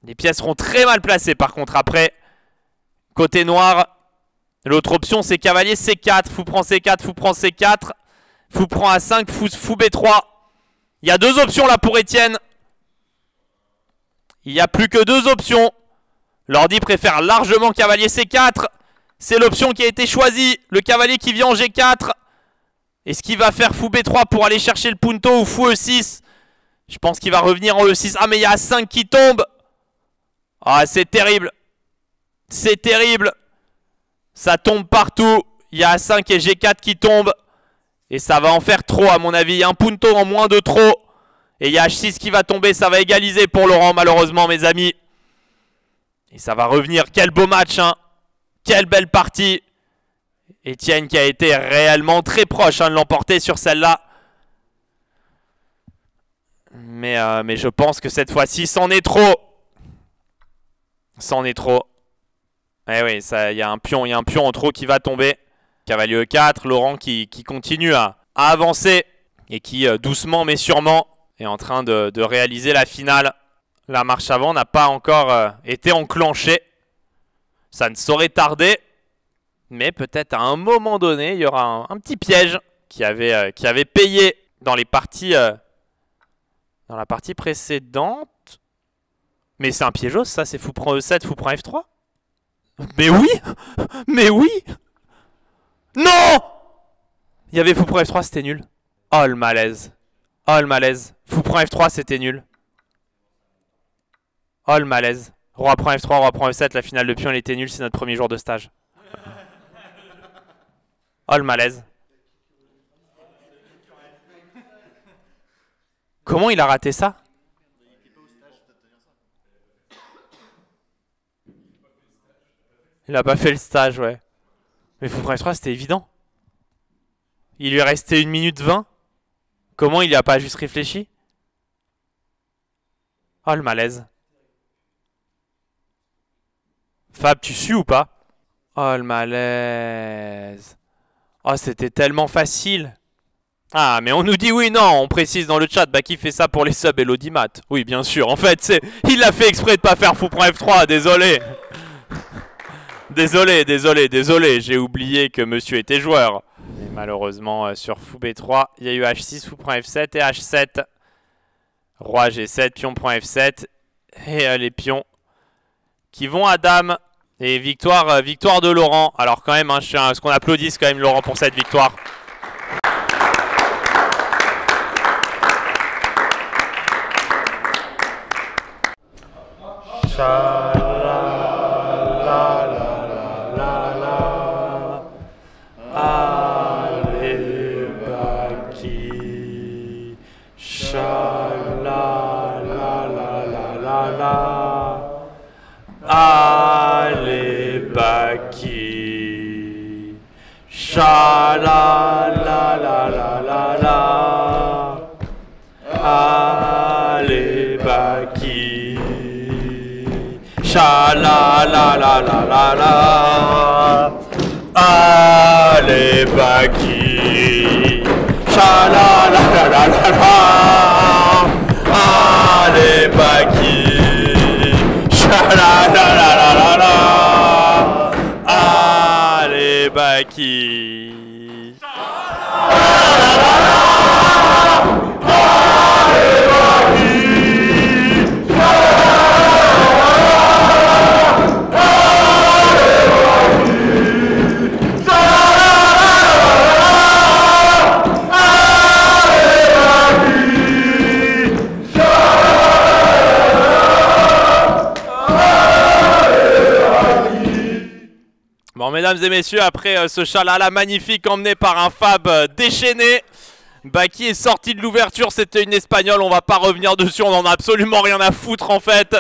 Les pièces seront très mal placées par contre après. Côté noir. L'autre option c'est cavalier C4. Fou prend C4, fou prend C4. Fou prend à 5, fou B3. Il y a deux options là pour Étienne. Il n'y a plus que deux options. L'ordi préfère largement cavalier C4. C'est l'option qui a été choisie. Le cavalier qui vient en G4. Est-ce qu'il va faire fou B3 pour aller chercher le punto ou fou E6? Je pense qu'il va revenir en E6. Ah mais il y a A5 qui tombe. Ah c'est terrible. C'est terrible. Ça tombe partout. Il y a A5 et G4 qui tombent. Et ça va en faire trop à mon avis. Un punto en moins de trop. Et il y a H6 qui va tomber. Ça va égaliser pour Laurent malheureusement mes amis. Et ça va revenir. Quel beau match hein. Quelle belle partie. Étienne qui a été réellement très proche hein, de l'emporter sur celle-là. Mais je pense que cette fois-ci, c'en est trop. C'en est trop. Eh oui, il y a un pion en trop qui va tomber. Cavalier E4, Laurent qui continue à avancer. Et qui, doucement mais sûrement, est en train de réaliser la finale. La marche avant n'a pas encore été enclenchée. Ça ne saurait tarder. Mais peut-être à un moment donné, il y aura un petit piège qui avait payé dans les parties, dans la partie précédente. Mais c'est un piégeos, ça, c'est fou prend E7, fou prend F3. Mais oui! Mais oui! Non! Il y avait fou prend F3, c'était nul. Oh le malaise. Oh le malaise. Fou prend F3, c'était nul. Oh le malaise. Roi prend F3, roi prend E7, la finale de pion, elle était nulle, c'est notre premier jour de stage. Oh le malaise. Comment il a raté ça? Il a pas fait le stage, ouais. Mais fou prend F3, c'était évident. Il lui est resté 1 minute 20. Comment il n'y a pas juste réfléchi? Oh le malaise. Fab, tu suis ou pas? Oh le malaise. Oh c'était tellement facile. Ah mais on nous dit oui, non, on précise dans le chat, bah qui fait ça pour les subs et l'audimat? Oui bien sûr, en fait il l'a fait exprès de pas faire fou prend F3, désolé. Désolé, j'ai oublié que monsieur était joueur. Et malheureusement sur fou B3, il y a eu H6, fou prend F7 et H7. Roi G7, pion prend F7. Et les pions qui vont à dame. Et victoire de Laurent. Alors quand même, hein, ce qu'on applaudisse quand même Laurent pour cette victoire. Allez Baki, allez Baki, allez Baki, allez Baki, allez Baki, allez Baki. Bon, mesdames et messieurs, après ce chalala magnifique emmené par un Fab déchaîné, Baki est sorti de l'ouverture, c'était une espagnole, on va pas revenir dessus, on en a absolument rien à foutre en fait.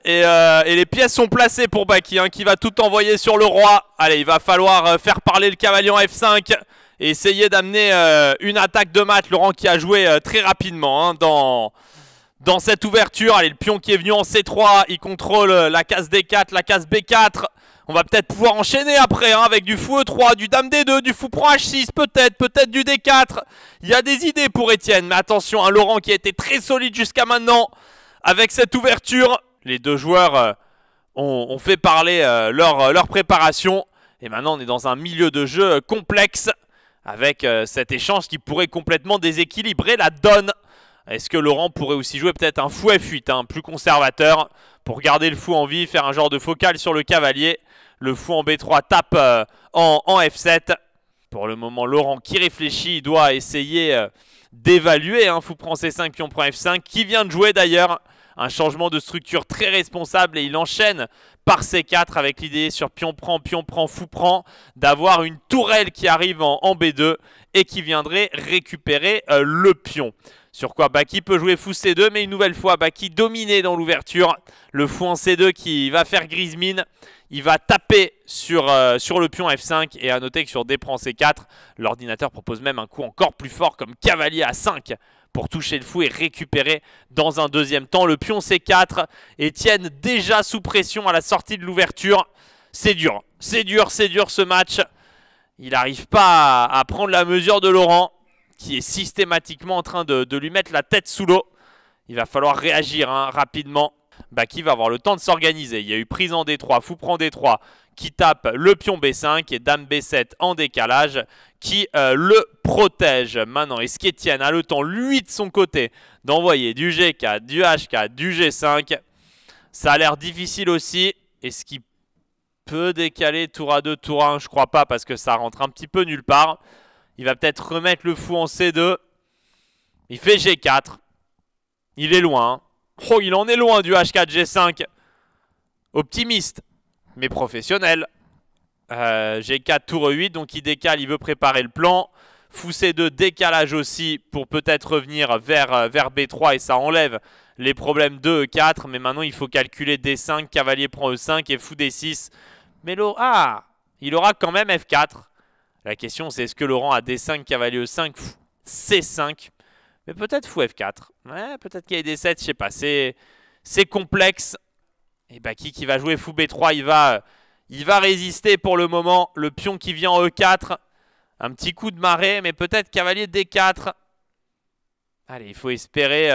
Et les pièces sont placées pour Baki, hein, qui va tout envoyer sur le roi. Allez, il va falloir faire parler le cavalier en F5 et essayer d'amener une attaque de mat. Laurent qui a joué très rapidement, hein, dans cette ouverture. Allez, le pion qui est venu en C3, il contrôle la case D4, la case B4. On va peut-être pouvoir enchaîner après, hein, avec du fou E3, du dame D2, du fou prend H6, peut-être du D4. Il y a des idées pour Etienne, mais attention, hein, Laurent qui a été très solide jusqu'à maintenant avec cette ouverture. Les deux joueurs ont fait parler leur préparation. Et maintenant, on est dans un milieu de jeu complexe avec cet échange qui pourrait complètement déséquilibrer la donne. Est-ce que Laurent pourrait aussi jouer peut-être un fou F8, hein, plus conservateur, pour garder le fou en vie, faire un genre de focal sur le cavalier. Le fou en B3 tape en F7. Pour le moment, Laurent qui réfléchit, il doit essayer d'évaluer. Hein, fou prend C5, pion prend F5, qui vient de jouer d'ailleurs. Un changement de structure très responsable et il enchaîne par C4 avec l'idée sur pion prend, fou prend, d'avoir une tourelle qui arrive en B2 et qui viendrait récupérer le pion. Sur quoi Baki peut jouer fou C2, mais une nouvelle fois Baki dominé dans l'ouverture. Le fou en C2 qui va faire grise mine. Il va taper sur le pion F5 et à noter que sur D prend C4, l'ordinateur propose même un coup encore plus fort comme cavalier A5 pour toucher le fou et récupérer dans un deuxième temps le pion C4. Etienne déjà sous pression à la sortie de l'ouverture. C'est dur ce match. Il n'arrive pas à prendre la mesure de Laurent qui est systématiquement en train de lui mettre la tête sous l'eau. Il va falloir réagir, hein, rapidement. Baki va avoir le temps de s'organiser. Il y a eu prise en D3, fou prend D3 qui tape le pion B5 et dame B7 en décalage qui le protège. Maintenant, est-ce qu'Etienne a le temps, lui de son côté, d'envoyer du G4, du H4, du G5? Ça a l'air difficile aussi. Est-ce qu'il peut décaler tour A2, tour A1? Je crois pas parce que ça rentre un petit peu nulle part. Il va peut-être remettre le fou en C2. Il fait G4. Il est loin. Oh, il en est loin du H4, G5. Optimiste, mais professionnel. G4, tour E8, donc il décale, il veut préparer le plan. Fou C2, décalage aussi pour peut-être revenir vers B3 et ça enlève les problèmes de E4. Mais maintenant, il faut calculer D5, cavalier prend E5 et fou D6. Mais il aura quand même F4. La question, c'est est-ce que Laurent a D5, cavalier E5, fou C5? Mais peut-être fou F4. Ouais, peut-être qu'il y a D7, je sais pas. C'est complexe. Et Baki qui va jouer fou B3, il va résister pour le moment. Le pion qui vient en E4. Un petit coup de marée, mais peut-être cavalier D4. Allez, il faut espérer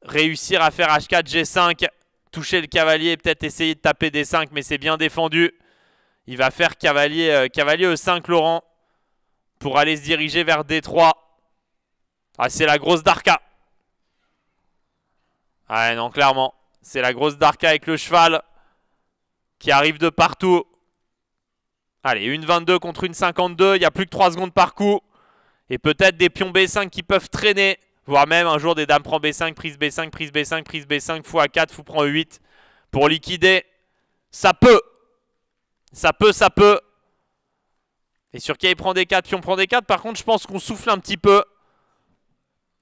réussir à faire H4, G5. Toucher le cavalier et peut-être essayer de taper D5, mais c'est bien défendu. Il va faire cavalier E5, Laurent, pour aller se diriger vers D3. Ah, c'est la grosse Darka. Ouais, non, clairement. C'est la grosse Darka avec le cheval qui arrive de partout. Allez, une 22 contre une 52. Il n'y a plus que 3 secondes par coup. Et peut-être des pions B5 qui peuvent traîner. Voire même un jour des dames prend B5, prise B5, prise B5, prise B5, fou A4, fou prend E8. Pour liquider. Ça peut. Ça peut. Et sur qui il prend D4, pion prend D4. Par contre, je pense qu'on souffle un petit peu.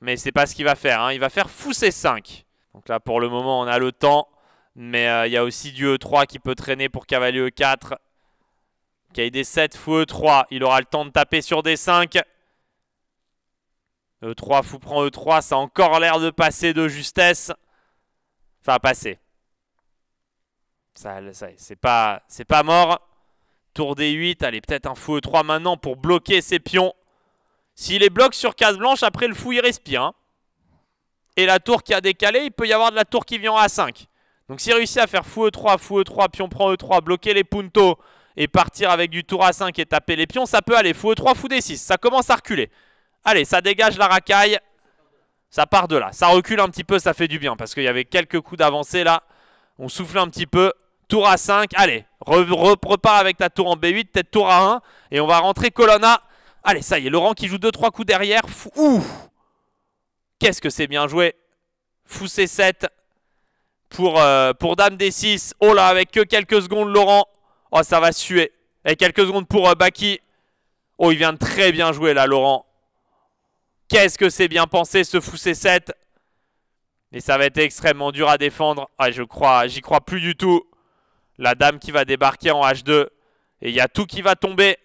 Mais c'est pas ce qu'il va faire. Hein. Il va faire fou C5. Donc là, pour le moment, on a le temps. Mais il y a aussi du E3 qui peut traîner pour cavalier E4. Cavalier D7, fou E3. Il aura le temps de taper sur D5. E3, fou prend E3. Ça a encore l'air de passer de justesse. Enfin, passer. Ça c'est pas mort. Tour D8. Allez, peut-être un fou E3 maintenant pour bloquer ses pions. S'il les bloque sur case blanche, après le fou, il respire. Hein. Et la tour qui a décalé, il peut y avoir de la tour qui vient en A5. Donc s'il réussit à faire fou E3, pion prend E3, bloquer les puntos et partir avec du tour A5 et taper les pions, ça peut aller. Fou E3, fou D6, ça commence à reculer. Allez, ça dégage la racaille. Ça part de là. Ça recule un petit peu, ça fait du bien parce qu'il y avait quelques coups d'avancée là. On souffle un petit peu. Tour A5, allez, repart avec ta tour en B8, peut-être tour A1. Et on va rentrer colonne A. Allez, ça y est, Laurent qui joue 2-3 coups derrière. Ouh! Qu'est-ce que c'est bien joué. Fou C7 pour dame D6. Oh là, avec que quelques secondes, Laurent. Oh, ça va suer. Et quelques secondes pour Baki. Oh, il vient de très bien jouer là, Laurent. Qu'est-ce que c'est bien pensé, ce fou C7. Et ça va être extrêmement dur à défendre. Ah, j'y crois plus du tout. La dame qui va débarquer en H2. Et il y a tout qui va tomber.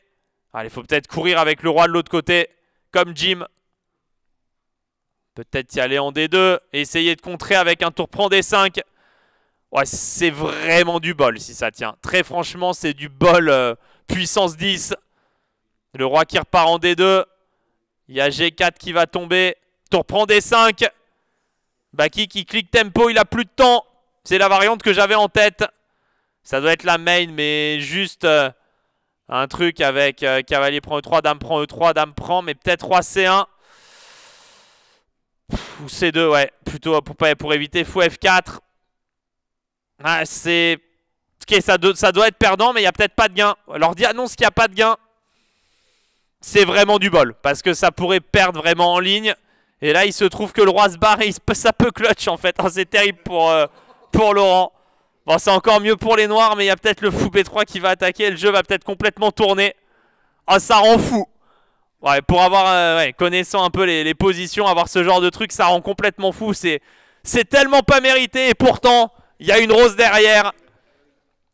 Allez, il faut peut-être courir avec le roi de l'autre côté. Comme Jim. Peut-être y aller en D2. Et essayer de contrer avec un tour prend D5. Ouais, c'est vraiment du bol si ça tient. Très franchement, c'est du bol puissance 10. Le roi qui repart en D2. Il y a G4 qui va tomber. Tour prend D5. Baki qui clique tempo. Il a plus de temps. C'est la variante que j'avais en tête. Ça doit être la main, mais juste un truc avec cavalier prend E3, dame prend E3, dame prend, mais peut-être roi C1. Ou C2, ouais. Plutôt pour éviter fou F4. Ah, c'est... Ok, ça doit être perdant, mais il n'y a peut-être pas de gain. Alors, annonce qu'il n'y a pas de gain. C'est vraiment du bol. Parce que ça pourrait perdre vraiment en ligne. Et là, il se trouve que le roi se barre et ça peut clutch, en fait. Oh, c'est terrible pour Laurent. Bon, c'est encore mieux pour les noirs, mais il y a peut-être le fou B3 qui va attaquer. Et le jeu va peut-être complètement tourner. Oh, ça rend fou. Ouais, pour avoir, connaissant un peu les positions, avoir ce genre de truc, ça rend complètement fou. C'est tellement pas mérité. Et pourtant, il y a une rose derrière.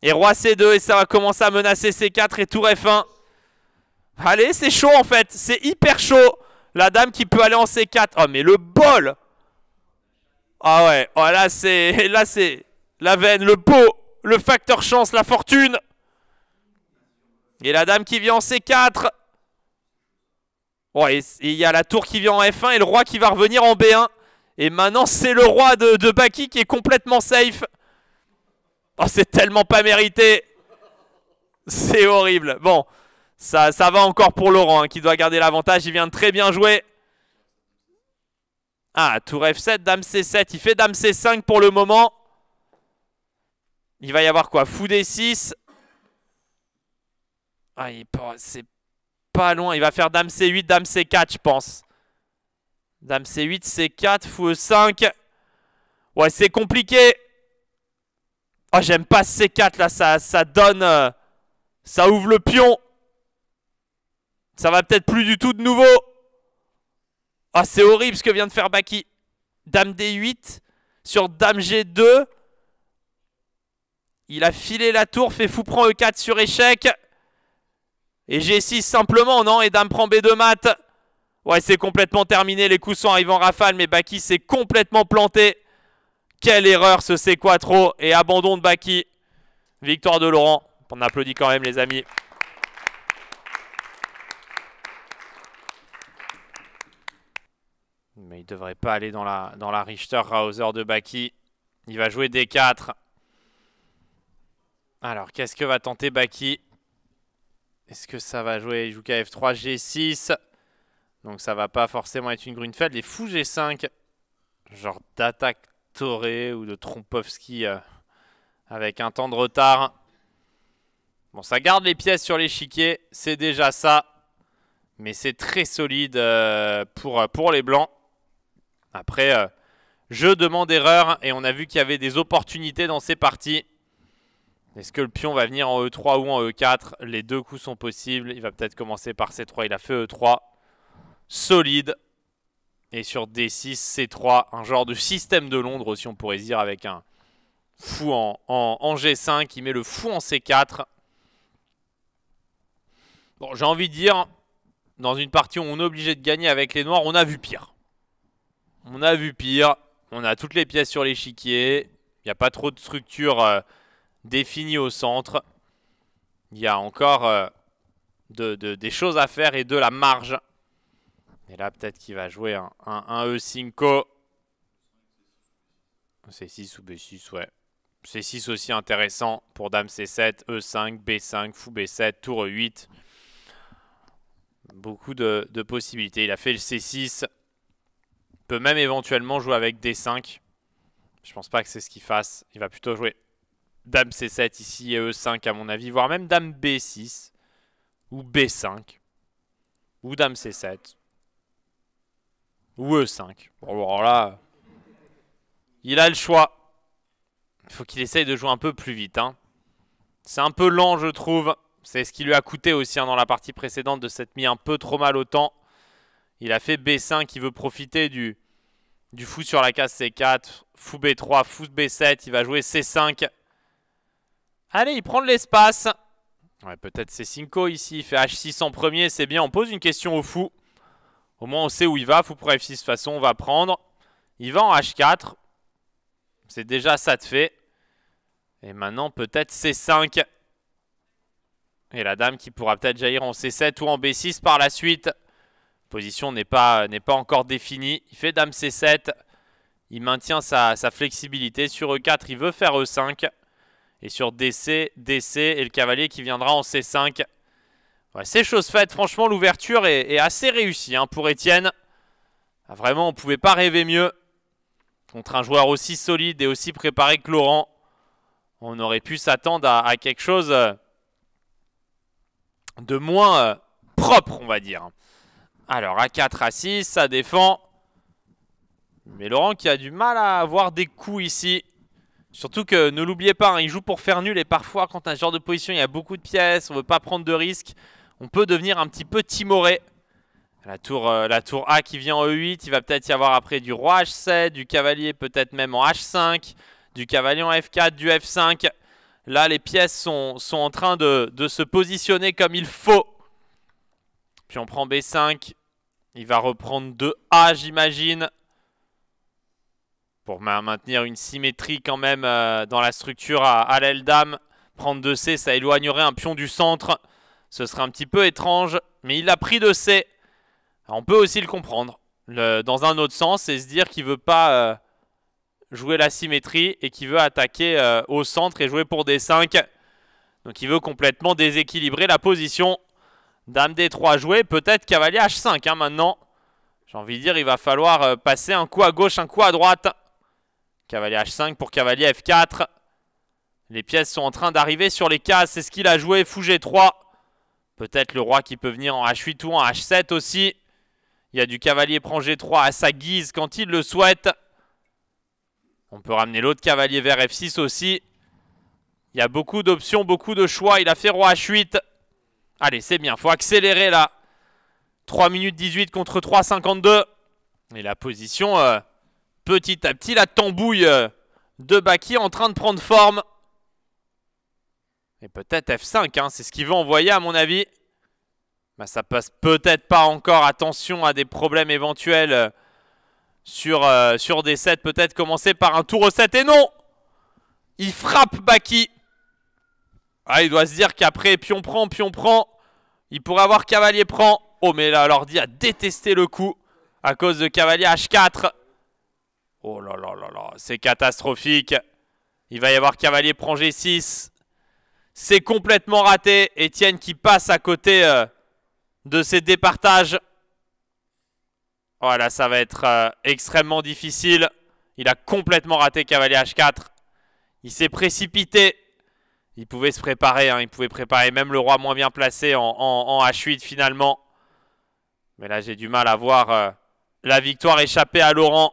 Et roi C2, et ça va commencer à menacer C4 et tour F1. Allez, c'est chaud en fait. C'est hyper chaud. La dame qui peut aller en C4. Oh, mais le bol. Ah ouais. Oh, là, c'est la veine, le pot, le facteur chance, la fortune. Et la dame qui vient en C4. Ouais, et il y a la tour qui vient en F1 et le roi qui va revenir en B1. Et maintenant, c'est le roi de Baki qui est complètement safe. Oh, c'est tellement pas mérité. C'est horrible. Bon, ça va encore pour Laurent, hein, qui doit garder l'avantage. Il vient de très bien jouer. Ah, tour F7, dame C7. Il fait dame C5 pour le moment. Il va y avoir quoi? Fou D6. Ah, c'est pas loin. Il va faire dame C8, dame C4, je pense. Dame C8, C4, fou E5. Ouais, c'est compliqué. Oh, j'aime pas ce C4 là. Ça donne... ça ouvre le pion. Ça va peut-être plus du tout de nouveau. Ah, c'est horrible ce que vient de faire Baki. Dame D8 sur dame G2. Il a filé la tour, fait fou prend E4 sur échec. Et G6 simplement, non? Et dame prend B2 mat. Ouais, c'est complètement terminé. Les coups sont arrivés en rafale, mais Baki s'est complètement planté. Quelle erreur ce C4. Et abandon de Baki. Victoire de Laurent. On applaudit quand même les amis. Mais il devrait pas aller dans la Richter-Hauser de Baki. Il va jouer D4. Alors, qu'est-ce que va tenter Baki? Est-ce que ça va jouer? Il joue KF3, G6. Donc ça va pas forcément être une Grunfeld. Les fous G5. Genre d'attaque Toré ou de Trompovski avec un temps de retard. Bon, ça garde les pièces sur l'échiquier. C'est déjà ça. Mais c'est très solide pour les blancs. Après, jeu demande erreur. Et on a vu qu'il y avait des opportunités dans ces parties. Est-ce que le pion va venir en E3 ou en E4? Les deux coups sont possibles. Il va peut-être commencer par C3. Il a fait E3. Solide. Et sur D6, C3. Un genre de système de Londres aussi, on pourrait dire, avec un fou en G5. Il met le fou en C4. Bon, j'ai envie de dire, dans une partie où on est obligé de gagner avec les noirs, on a vu pire. On a vu pire. On a toutes les pièces sur l'échiquier. Il n'y a pas trop de structure définie au centre. Il y a encore des choses à faire et de la marge. Et là, peut-être qu'il va jouer un E5. C6 ou B6, ouais. C6 aussi intéressant pour dame C7, E5, B5, fou B7, tour E8. Beaucoup de possibilités. Il a fait le C6. Il peut même éventuellement jouer avec D5. Je pense pas que c'est ce qu'il fasse. Il va plutôt jouer dame C7 ici et E5 à mon avis. Voire même dame B6. Ou B5. Ou dame C7. Ou E5. Bon, alors là, il a le choix. Il faut qu'il essaye de jouer un peu plus vite. Hein. C'est un peu lent, je trouve. C'est ce qui lui a coûté aussi dans la partie précédente de s'être mis un peu trop mal au temps. Il a fait B5, il veut profiter du fou sur la case C4. Fou B3, fou B7, il va jouer C5. Allez, il prend de l'espace. Ouais, peut-être C5 ici, il fait H6 en premier, c'est bien. On pose une question au fou. Au moins, on sait où il va. Fou pour F6, de toute façon, on va prendre. Il va en H4. C'est déjà ça de fait. Et maintenant, peut-être C5. Et la dame qui pourra peut-être jaillir en C7 ou en B6 par la suite. Position n'est pas encore définie. Il fait dame C7. Il maintient sa flexibilité. Sur E4, il veut faire E5. Et sur DC, DC et le cavalier qui viendra en C5. Ouais, c'est chose faite. Franchement, l'ouverture est assez réussie hein, pour Etienne. Ah, vraiment, on ne pouvait pas rêver mieux. Contre un joueur aussi solide et aussi préparé que Laurent. On aurait pu s'attendre à quelque chose de moins propre, on va dire. Alors, A4, A6, ça défend. Mais Laurent qui a du mal à avoir des coups ici. Surtout que, ne l'oubliez pas, hein, il joue pour faire nul. Et parfois, quand un genre de position, il y a beaucoup de pièces, on ne veut pas prendre de risques, on peut devenir un petit peu timoré. La tour A qui vient en E8, il va peut-être y avoir après du roi H7, du cavalier peut-être même en H5, du cavalier en F4, du F5. Là, les pièces sont en train de se positionner comme il faut. Puis on prend B5. Il va reprendre 2A, j'imagine. Pour maintenir une symétrie quand même dans la structure à l'aile dame. Prendre 2C, ça éloignerait un pion du centre. Ce serait un petit peu étrange. Mais il a pris 2C. On peut aussi le comprendre. Dans un autre sens, et se dire qu'il ne veut pas jouer la symétrie et qui veut attaquer au centre et jouer pour D5. Donc il veut complètement déséquilibrer la position. Dame D3 jouée, peut-être cavalier H5 hein, maintenant. J'ai envie de dire, il va falloir passer un coup à gauche, un coup à droite. Cavalier H5 pour cavalier F4. Les pièces sont en train d'arriver sur les cases, c'est ce qu'il a joué, fou G3. Peut-être le roi qui peut venir en H8 ou en H7 aussi. Il y a du cavalier prend G3 à sa guise quand il le souhaite. On peut ramener l'autre cavalier vers F6 aussi. Il y a beaucoup d'options, beaucoup de choix. Il a fait roi H8. Allez, c'est bien, faut accélérer là. 3 minutes 18 contre 3,52. Et la position, petit à petit, la tambouille de Baki en train de prendre forme. Et peut-être F5, hein, c'est ce qu'il veut envoyer à mon avis. Bah, ça passe peut-être pas encore. Attention à des problèmes éventuels sur D7. Peut-être commencer par un tour au 7. Et non! Il frappe Baki. Ah, il doit se dire qu'après, pion prend. Il pourrait avoir cavalier prend. Oh, mais là, l'ordi a détesté le coup à cause de cavalier H4. Oh là là là là, c'est catastrophique. Il va y avoir cavalier prend G6. C'est complètement raté. Etienne qui passe à côté de ses départages. Voilà, ça va être extrêmement difficile. Il a complètement raté cavalier H4. Il s'est précipité. Il pouvait se préparer, hein. Il pouvait préparer même le roi moins bien placé en H8 finalement. Mais là, j'ai du mal à voir la victoire échapper à Laurent.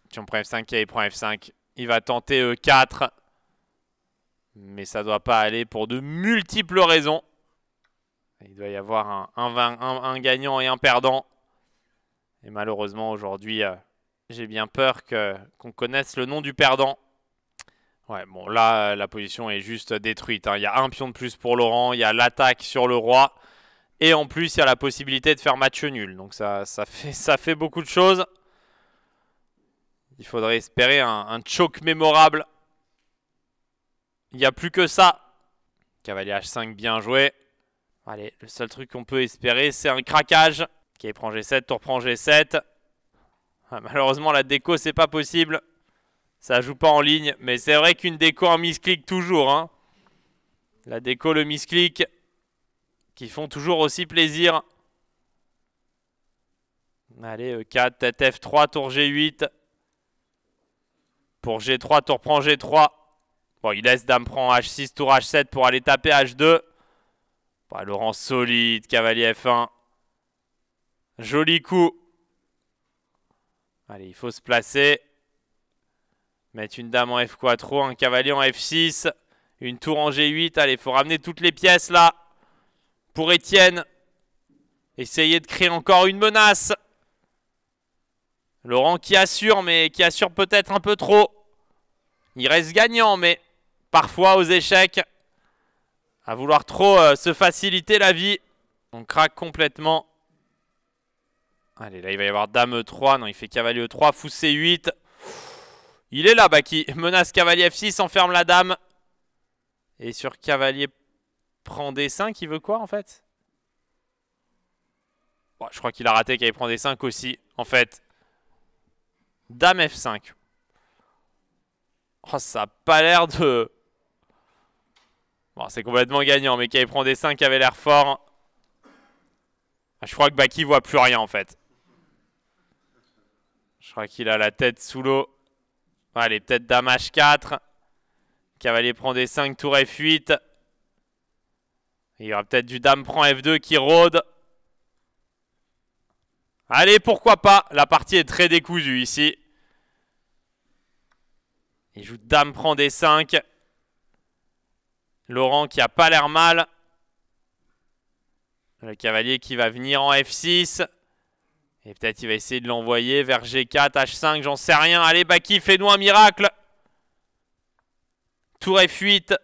Pion prend F5, il prend F5. Il va tenter E4. Mais ça ne doit pas aller pour de multiples raisons. Il doit y avoir un gagnant et un perdant. Et malheureusement, aujourd'hui, j'ai bien peur qu'on connaisse le nom du perdant. Ouais, bon, là, la position est juste détruite, hein. Il y a un pion de plus pour Laurent. Il y a l'attaque sur le roi. Et en plus, il y a la possibilité de faire match nul. Donc ça fait beaucoup de choses. Il faudrait espérer un choke mémorable. Il n'y a plus que ça. Cavalier H5 bien joué. Allez, le seul truc qu'on peut espérer, c'est un craquage. Qui prend G7, tour prend G7. Ah, malheureusement, la déco, c'est pas possible. Ça joue pas en ligne. Mais c'est vrai qu'une déco en misclick toujours, hein. La déco, le misclick, qui font toujours aussi plaisir. Allez, E4, tête F3, tour G8. Pour G3, tour prend G3. Bon, il laisse dame prend H6, tour H7 pour aller taper H2. Bon, Laurent solide, cavalier F1. Joli coup. Allez, il faut se placer. Mettre une dame en F quattro, un cavalier en F6. Une tour en G8. Allez, il faut ramener toutes les pièces là. Pour Etienne. Essayer de créer encore une menace. Laurent qui assure, mais qui assure peut-être un peu trop. Il reste gagnant, mais parfois aux échecs, à vouloir trop se faciliter la vie, on craque complètement. Allez, là il va y avoir dame E3, non il fait cavalier E3, fou C8. Il est là Baki, menace cavalier F6, enferme la dame. Et sur cavalier prend D5, il veut quoi en fait? Bon, je crois qu'il a raté cavalier prend D5 aussi, en fait. Dame F5. Oh, ça a pas l'air de... Bon, c'est complètement gagnant, mais cavalier prend D5 avait l'air fort. Je crois que Baki voit plus rien en fait. Je crois qu'il a la tête sous l'eau. Allez, peut-être dame H4. Cavalier prend D5, tour F8. Il y aura peut-être du dame prend F2 qui rôde. Allez, pourquoi pas. La partie est très décousue ici. Il joue dame prend D5. Laurent qui a pas l'air mal. Le cavalier qui va venir en F6. Et peut-être il va essayer de l'envoyer vers G4, H5, j'en sais rien. Allez, Baki, fais-nous un miracle. Tour F8.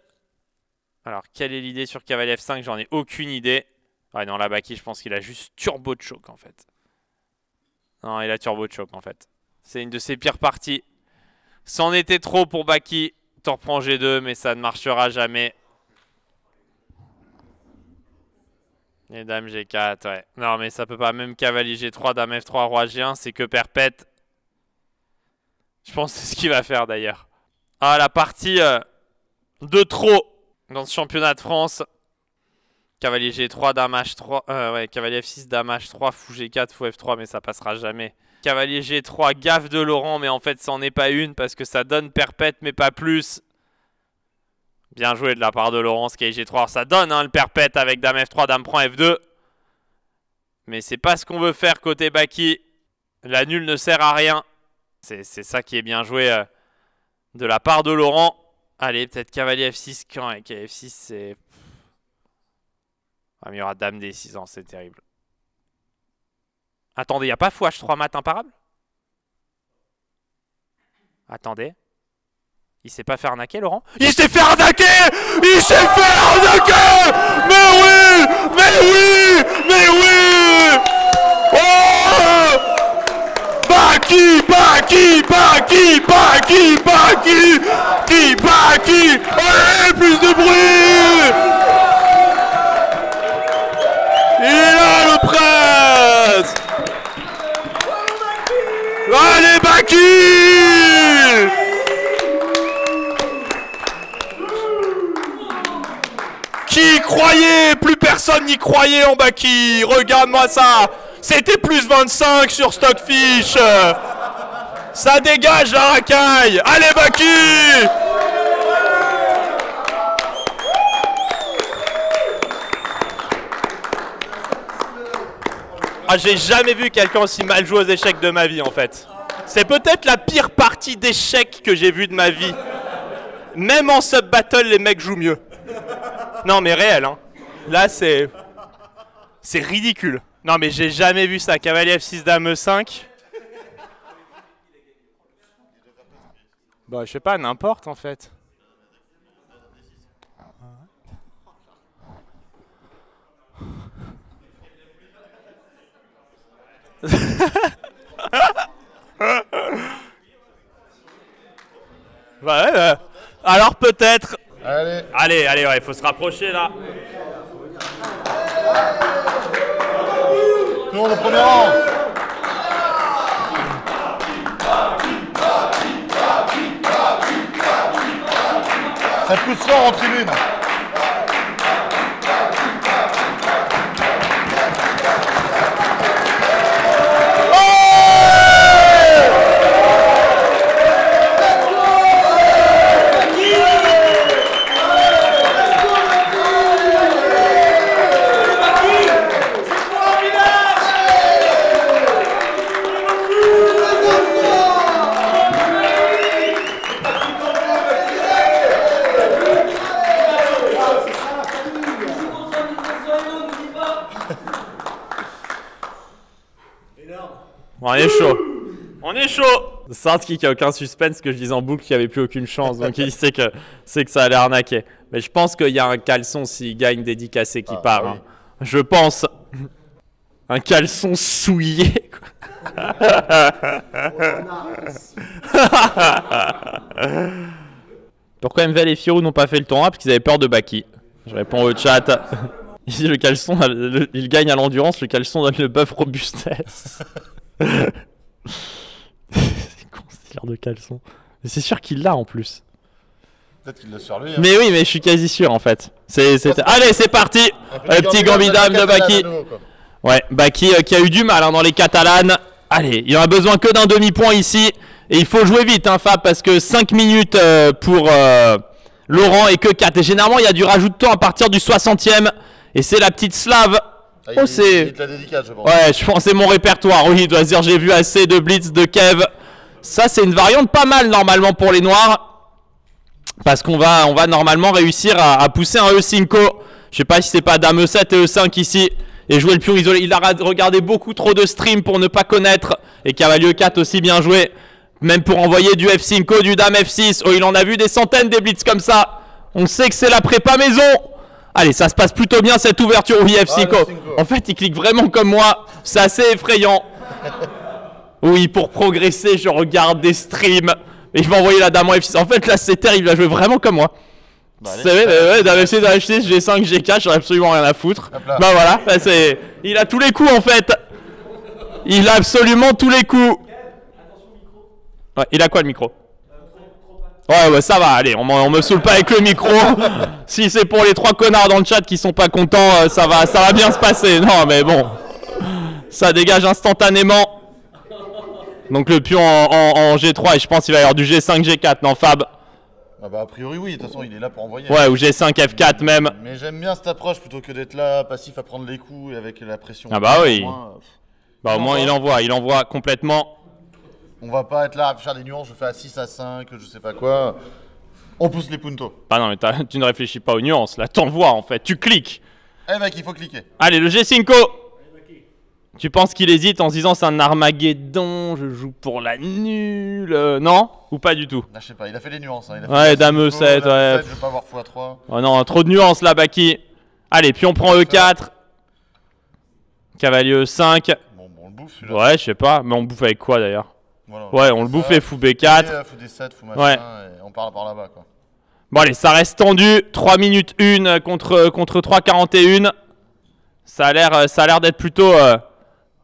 Alors, quelle est l'idée sur cavalier F5? J'en ai aucune idée. Ouais, non, là, Baki, je pense qu'il a juste turbo choke, en fait. Non, il a turbo choke, en fait. C'est une de ses pires parties. C'en était trop pour Baki. Tour prend G2, mais ça ne marchera jamais. Et dame G4, ouais. Non, mais ça peut pas. Même cavalier G3, dame F3, roi G1, c'est que perpète. Je pense que c'est ce qu'il va faire d'ailleurs. Ah, la partie de trop dans ce championnat de France. Cavalier G3, Dame H3. Ouais, cavalier F6, Dame H3, Fou G4, Fou F3, mais ça passera jamais. Cavalier G3, gaffe de Laurent, mais en fait, c'en est pas une parce que ça donne perpète, mais pas plus. Bien joué de la part de Laurent, ce cavalier G3. Alors, ça donne hein, le perpète avec Dame F3, Dame prend F2. Mais c'est pas ce qu'on veut faire côté Baki. La nulle ne sert à rien. C'est ça qui est bien joué de la part de Laurent. Allez, peut-être cavalier F6 quand avec F6, c'est... Ah, mais il y aura Dame D6 ans, c'est terrible. Attendez, il n'y a pas Fou H3 mat imparable? Attendez. Il s'est pas fait arnaquer, Laurent? Il s'est fait arnaquer! Il s'est fait arnaquer! Mais oui! Mais oui! Mais oui! Oh! Baki! Baki! Baki! Baki! Baki! Baki! Baki! Allez, plus de bruit! Il est là, le prince! Allez, Baki! Qui croyait? Plus personne n'y croyait en Baki. Regarde-moi ça. C'était plus 25 sur Stockfish. Ça dégage la racaille. Allez, Baki! Ah, j'ai jamais vu quelqu'un aussi mal jouer aux échecs de ma vie, en fait. C'est peut-être la pire partie d'échecs que j'ai vue de ma vie. Même en sub-battle, les mecs jouent mieux. Non, mais réel, hein. Là, c'est ridicule. Non, mais j'ai jamais vu ça. Cavalier F6, Dame E5. Bah, je sais pas, n'importe, en fait. Ouais, alors peut-être. Allez, ouais, faut se rapprocher là. Tout le monde au premier rang. Ça pousse fort en tribune. Bon, on est chaud. On est chaud. Sardki qui a aucun suspense, que je disais en boucle qu'il n'y avait plus aucune chance. Donc il sait que ça allait arnaquer. Mais je pense qu'il y a un caleçon s'il gagne dédicacé qui part. Hein. Je pense. Un caleçon souillé. Pourquoi MVL et Firo n'ont pas fait le tournoi? Parce qu'ils avaient peur de Baki. Je réponds au chat. Ici, le caleçon, il gagne à l'endurance, le caleçon donne le buff robustesse. C'est con, c'est l'air de caleçon. Mais c'est sûr qu'il l'a en plus. Peut-être qu'il l'a sur lui. Hein. Mais oui, mais je suis quasi sûr en fait. Allez, c'est parti. Le petit gambidam de Baki. Ouais, Baki qui a eu du mal hein, dans les catalanes. Allez, il en a besoin que d'un demi-point ici. Et il faut jouer vite, hein, Fab, parce que 5 minutes pour Laurent et que 4. Et généralement, il y a du rajout de temps à partir du 60e. Et c'est la petite Slave. Ah, il te la dédicace, je pense. Ouais, je pense que c'est mon répertoire. Oui, il doit se dire, j'ai vu assez de blitz de Kev. Ça, c'est une variante pas mal normalement pour les noirs. Parce qu'on va normalement réussir à pousser un E5. Je sais pas si c'est pas Dame E7 et E5 ici. Et jouer le pion isolé. Il a regardé beaucoup trop de streams pour ne pas connaître. Et cavalier E4 aussi bien joué. Même pour envoyer du F5, du Dame F6. Oh, il en a vu des centaines des blitz comme ça. On sait que c'est la prépa maison. Allez, ça se passe plutôt bien cette ouverture au F5. En fait, il clique vraiment comme moi. C'est assez effrayant. Oui, pour progresser, je regarde des streams. Et je vais envoyer la Dame en F6. En fait, là, c'est terrible. Il va jouer vraiment comme moi. Bah, c'est vrai, Dame F6, Dame F6, G5, G4, j'en ai absolument rien à foutre. Bah voilà, bah, il a tous les coups en fait. Il a absolument tous les coups. Ouais, il a quoi le micro? Ouais, ça va, allez, on me saoule pas avec le micro. Si c'est pour les 3 connards dans le chat qui sont pas contents, ça va bien se passer. Non, mais bon, ça dégage instantanément. Donc le pion en G3, et je pense qu'il va y avoir du G5, G4, non Fab? Ah bah a priori oui, de toute façon il est là pour envoyer. Ouais, ou G5, F4 même. Mais j'aime bien cette approche plutôt que d'être là, passif à prendre les coups et avec la pression. Ah bah oui. Au moins il envoie complètement. On va pas être là à faire des nuances, je fais à 6, à 5, je sais pas quoi. On pousse les puntos. Ah non, mais tu ne réfléchis pas aux nuances, là t'envoies en fait, tu cliques. Eh mec, il faut cliquer. Allez, le G5. Tu penses qu'il hésite en se disant c'est un Armageddon, je joue pour la nulle, non? Ou pas du tout? Ah, je sais pas, il a fait les nuances. Hein. Ouais, dame E7, ouais. Je vais pas avoir x3. Oh non, trop de nuances là, Baki. Allez, puis on prend E4. Cavalier E5. Bon, on le bouffe celui-là. Ouais, je sais pas, mais on bouffe avec quoi d'ailleurs? Voilà, ouais, on le bouffe et fou B4. Fou D7, fou machin, ouais. Et on part par là-bas quoi. Bon allez, ça reste tendu. 3 minutes 1 contre 3,41. Ça a l'air d'être plutôt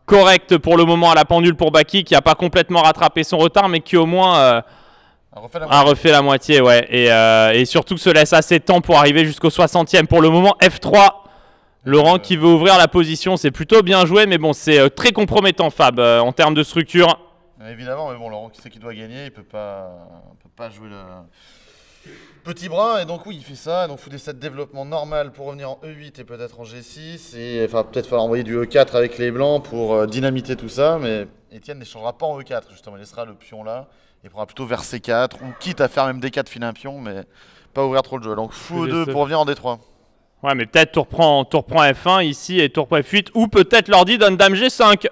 correct pour le moment à la pendule pour Baki, qui a pas complètement rattrapé son retard, mais qui au moins a refait la moitié. Ouais. Et surtout se laisse assez de temps pour arriver jusqu'au 60e. Pour le moment, F3. Laurent qui veut ouvrir la position, c'est plutôt bien joué, mais bon, c'est très compromettant Fab en termes de structure. Évidemment, mais bon, Laurent qui sait qu'il doit gagner, il peut pas jouer le petit bras, et donc oui, il fait ça, donc fou D7 développement normal pour revenir en E8 et peut-être en G6, et enfin peut-être falloir envoyer du E4 avec les blancs pour dynamiter tout ça, mais Etienne n'échangera pas en E4 justement, il laissera le pion là, et prendra plutôt vers C4, ou quitte à faire même D4 filer un pion, mais pas ouvrir trop le jeu, donc fou E2 pour revenir en D3. Ouais, mais peut-être tour prend F1 ici et tour prend F8, ou peut-être l'ordi donne dame G5.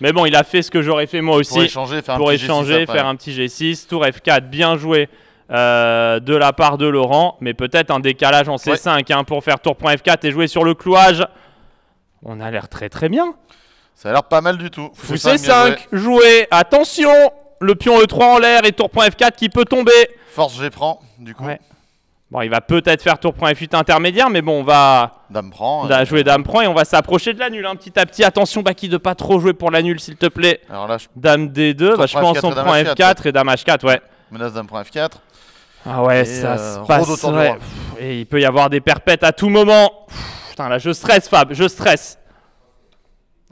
Mais bon, il a fait ce que j'aurais fait moi aussi. Pour échanger, faire un petit G6, tour F4, bien joué de la part de Laurent. Mais peut-être un décalage en C5 hein, pour faire tour prend F4 et jouer sur le clouage. On a l'air très très bien. Ça a l'air pas mal du tout. Fou C5, joué. Attention, le pion E3 en l'air et tour prend F4 qui peut tomber. Force G prend, du coup. Ouais. Bon, il va peut-être faire tour prend F8 intermédiaire, mais bon, on va dame prend, jouer dame prend et on va s'approcher de la nulle hein, petit à petit. Attention, Baki, de pas trop jouer pour la nulle, s'il te plaît. Alors là, dame D2, bah, je pense on prend F4 et dame H4, ouais. Menace dame prend F4. Ah ouais, et ça se passe. Ouais. Et il peut y avoir des perpètes à tout moment. Putain, là, je stresse, Fab, je stresse.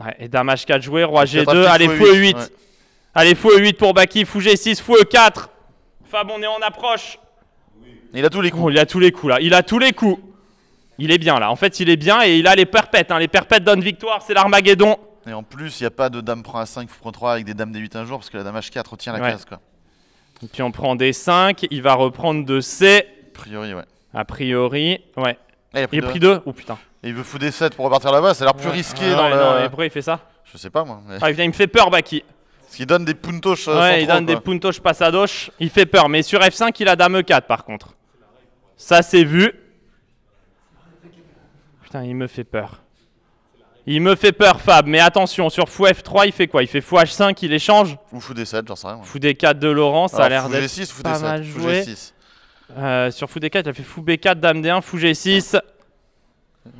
Ouais, et dame H4 joué, roi G2, allez, fou E8. Ouais. Allez, fou E8 pour Baki, fou G6, fou E4. Fab, on est en approche. Il a tous les coups. Oh, il a tous les coups là, il a tous les coups. Il est bien là, en fait il est bien et il a les perpètes. Hein. Les perpètes donnent victoire, c'est l'Armageddon. Et en plus, il n'y a pas de dame prend A5, fou prend 3 avec des dames D8 un jour parce que la dame H4 retient la case quoi. Et puis on prend D5, il va reprendre de C. A priori, ouais. A priori, ouais. Et il a pris 2. Oh putain. Et il veut fou D7 pour repartir là-bas, ça a l'air plus risqué dans le... Non, et pourquoi il fait ça? Je sais pas moi. Mais... Ah, il me fait peur Baki. Parce qu'il donne des puntoches ouais, il donne des puntoches passadoches, il fait peur. Mais sur F5, il a dame E4 par contre. Ça c'est vu. Putain, il me fait peur. Il me fait peur, Fab. Mais attention, sur fou F3, il fait quoi? Il fait fou H5, il échange. Ou fou D7, j'en sais rien. Ouais. Fou D4 de Laurent, ça a l'air d'être pas mal joué. Sur fou D4, il a fait fou B4, dame D1, fou G6.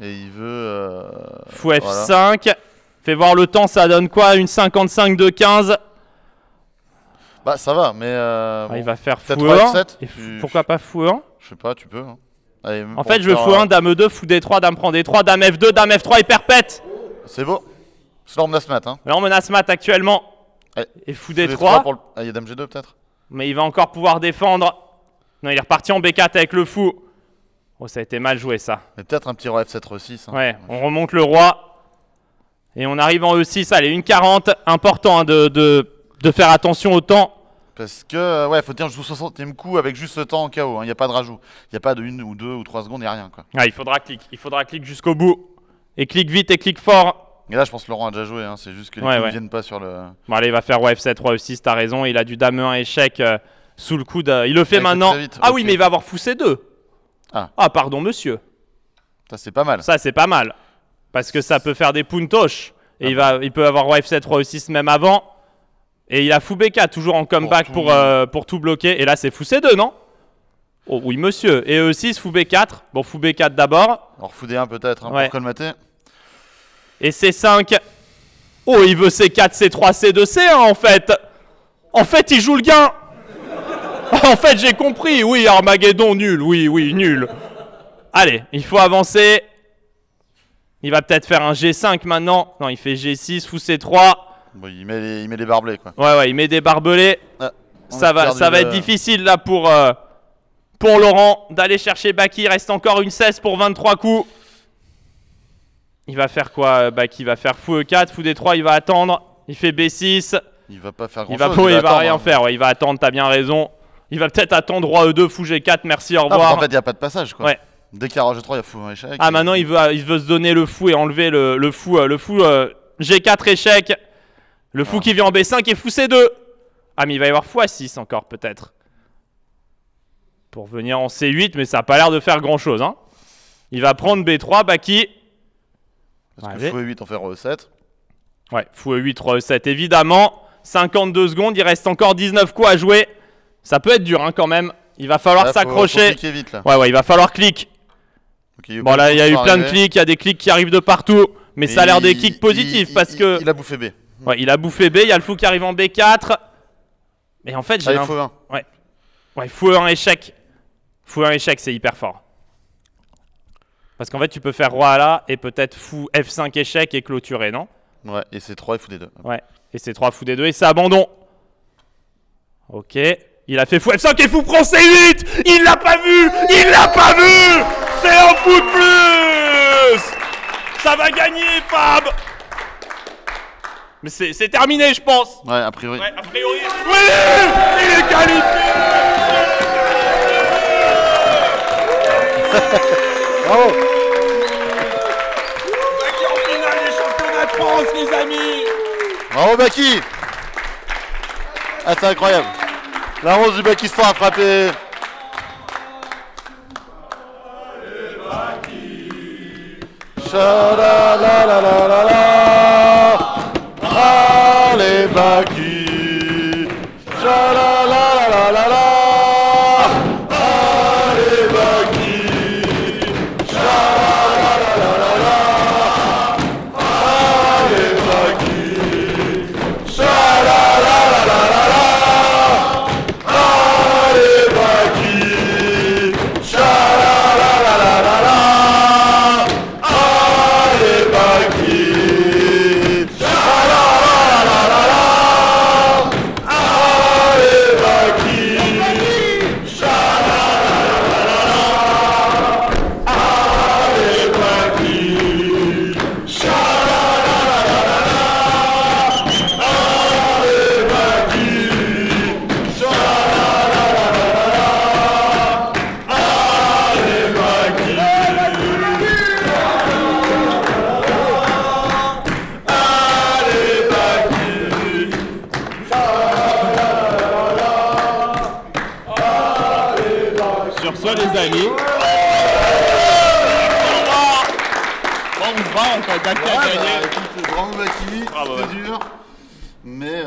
Et il veut... fou F5. Voilà. Fais voir le temps, ça donne quoi? Une 55 de 15. Bah ça va, mais... bon, il va faire fou E1. Pourquoi pas fou E1? Je sais pas, tu peux. Hein. Allez, en fait, je veux fou 1, dame E2, fou D3, dame prend D3, dame F2, dame F3 et perpète. C'est beau. C'est là on menace mat. Hein. Là on menace mat actuellement. Allez. Et fou D3. Pour le... Ah, il y a dame G2 peut-être. Mais il va encore pouvoir défendre. Non, il est reparti en B4 avec le fou. Oh, ça a été mal joué ça. Mais peut-être un petit roi F7 E6. Hein. Ouais, on remonte le roi. Et on arrive en E6. Allez, une 40. Important hein, de faire attention au temps. Parce que, ouais, faut dire, je joue 60e coup avec juste ce temps en KO. Il n'y a pas de rajout. Il n'y a pas de 1 ou 2 ou 3 secondes, il n'y a rien. Quoi. Ah, il faudra clic. Il faudra clic jusqu'au bout. Et clic vite et clic fort. Et là, je pense que Laurent a déjà joué. Hein. C'est juste que les coups ne viennent pas sur le. Bon, allez, il va faire roi F7, roi F6. T'as raison. Il a du dame 1 échec sous le coude. Il le fait maintenant. Ah oui, mais il va avoir fou C2. Ah, pardon, monsieur. Ça, c'est pas mal. Ça, c'est pas mal. Parce que ça peut faire des puntoches. Et il peut avoir roi F7, roi E6 même avant. Et il a fou B4 toujours en comeback pour tout bloquer. Et là, c'est fou C2, non? Oh oui, monsieur. Et E6, fou B4. Bon, fou B4 d'abord. Alors, fou D1 peut-être, hein, pour colmater. Et C5. Oh, il veut C4, C3, C2, C1 en fait. En fait, il joue le gain. En fait, j'ai compris. Oui, Armageddon, nul. Oui, oui, nul. Allez, il faut avancer. Il va peut-être faire un G5 maintenant. Non, il fait G6, fou C3. Bon, il met les barbelés, quoi. Ouais, il met des barbelés. Ah, Ça va être difficile là pour Laurent d'aller chercher Baki. Il reste encore une 16 pour 23 coups. Il va faire quoi, Baki? Il va faire fou E4, fou D3, il va attendre. Il fait B6. Il va pas faire grand-chose. Il va rien faire, ouais, il va attendre, t'as bien raison. Il va peut-être attendre roi E2, fou G4, merci, au revoir. En fait, il n'y a pas de passage, quoi. Ouais. Dès qu'il y a roi G3, il y a fou un échec. Ah, maintenant, il veut se donner le fou et enlever le fou G4 échec. Le fou qui vient en B5 et fou C2. Ah, mais il va y avoir fou A6 encore, peut-être. Pour venir en C8, mais ça n'a pas l'air de faire grand-chose. Hein. Il va prendre B3, Baki. Parce que fou E8, on fait roi E7. Ouais, fou E8, roi E7, évidemment. 52 secondes, il reste encore 19 coups à jouer. Ça peut être dur, hein, quand même. Il va falloir s'accrocher. Ouais, il va falloir clic. Okay, bon, là, il y a eu plein de clics. Il y a des clics qui arrivent de partout. Mais ça a l'air des clics positifs parce que... Il a bouffé B. Ouais, il a bouffé B. Il y a le fou qui arrive en B4. Mais en fait, j'ai... fou 1. Ouais, fou 1 échec. Fou 1 échec, c'est hyper fort. Parce qu'en fait, tu peux faire roi à la et peut-être fou F5 échec et clôturer, non? Ouais, et c'est 3 et fou D2. Ouais, et c'est 3 fou D2 et c'est abandon. Ok. Il a fait fou F5 et fou prend C8. Il l'a pas vu. Il l'a pas vu. C'est un fou de plus. Ça va gagner, Fab. Mais c'est terminé, je pense. Ouais, a priori. Ouais, a priori. Oui, il est qualifié. Bravo. Baki en finale des championnats de France, les amis. Bravo, Baki. Ah, c'est incroyable. La rose du Bakistan a frappé. Allez, Baki. Allez, Sur ce, les amis. On se bat, en fait. Baki a gagné. Bravo, Baki. C'était dur. Mais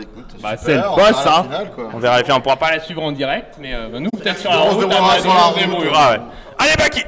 écoute, c'est le boss, hein. On verra les filles, on pourra pas la suivre en direct, mais nous peut-être sur la route, on se débrouillera. Allez, Baki.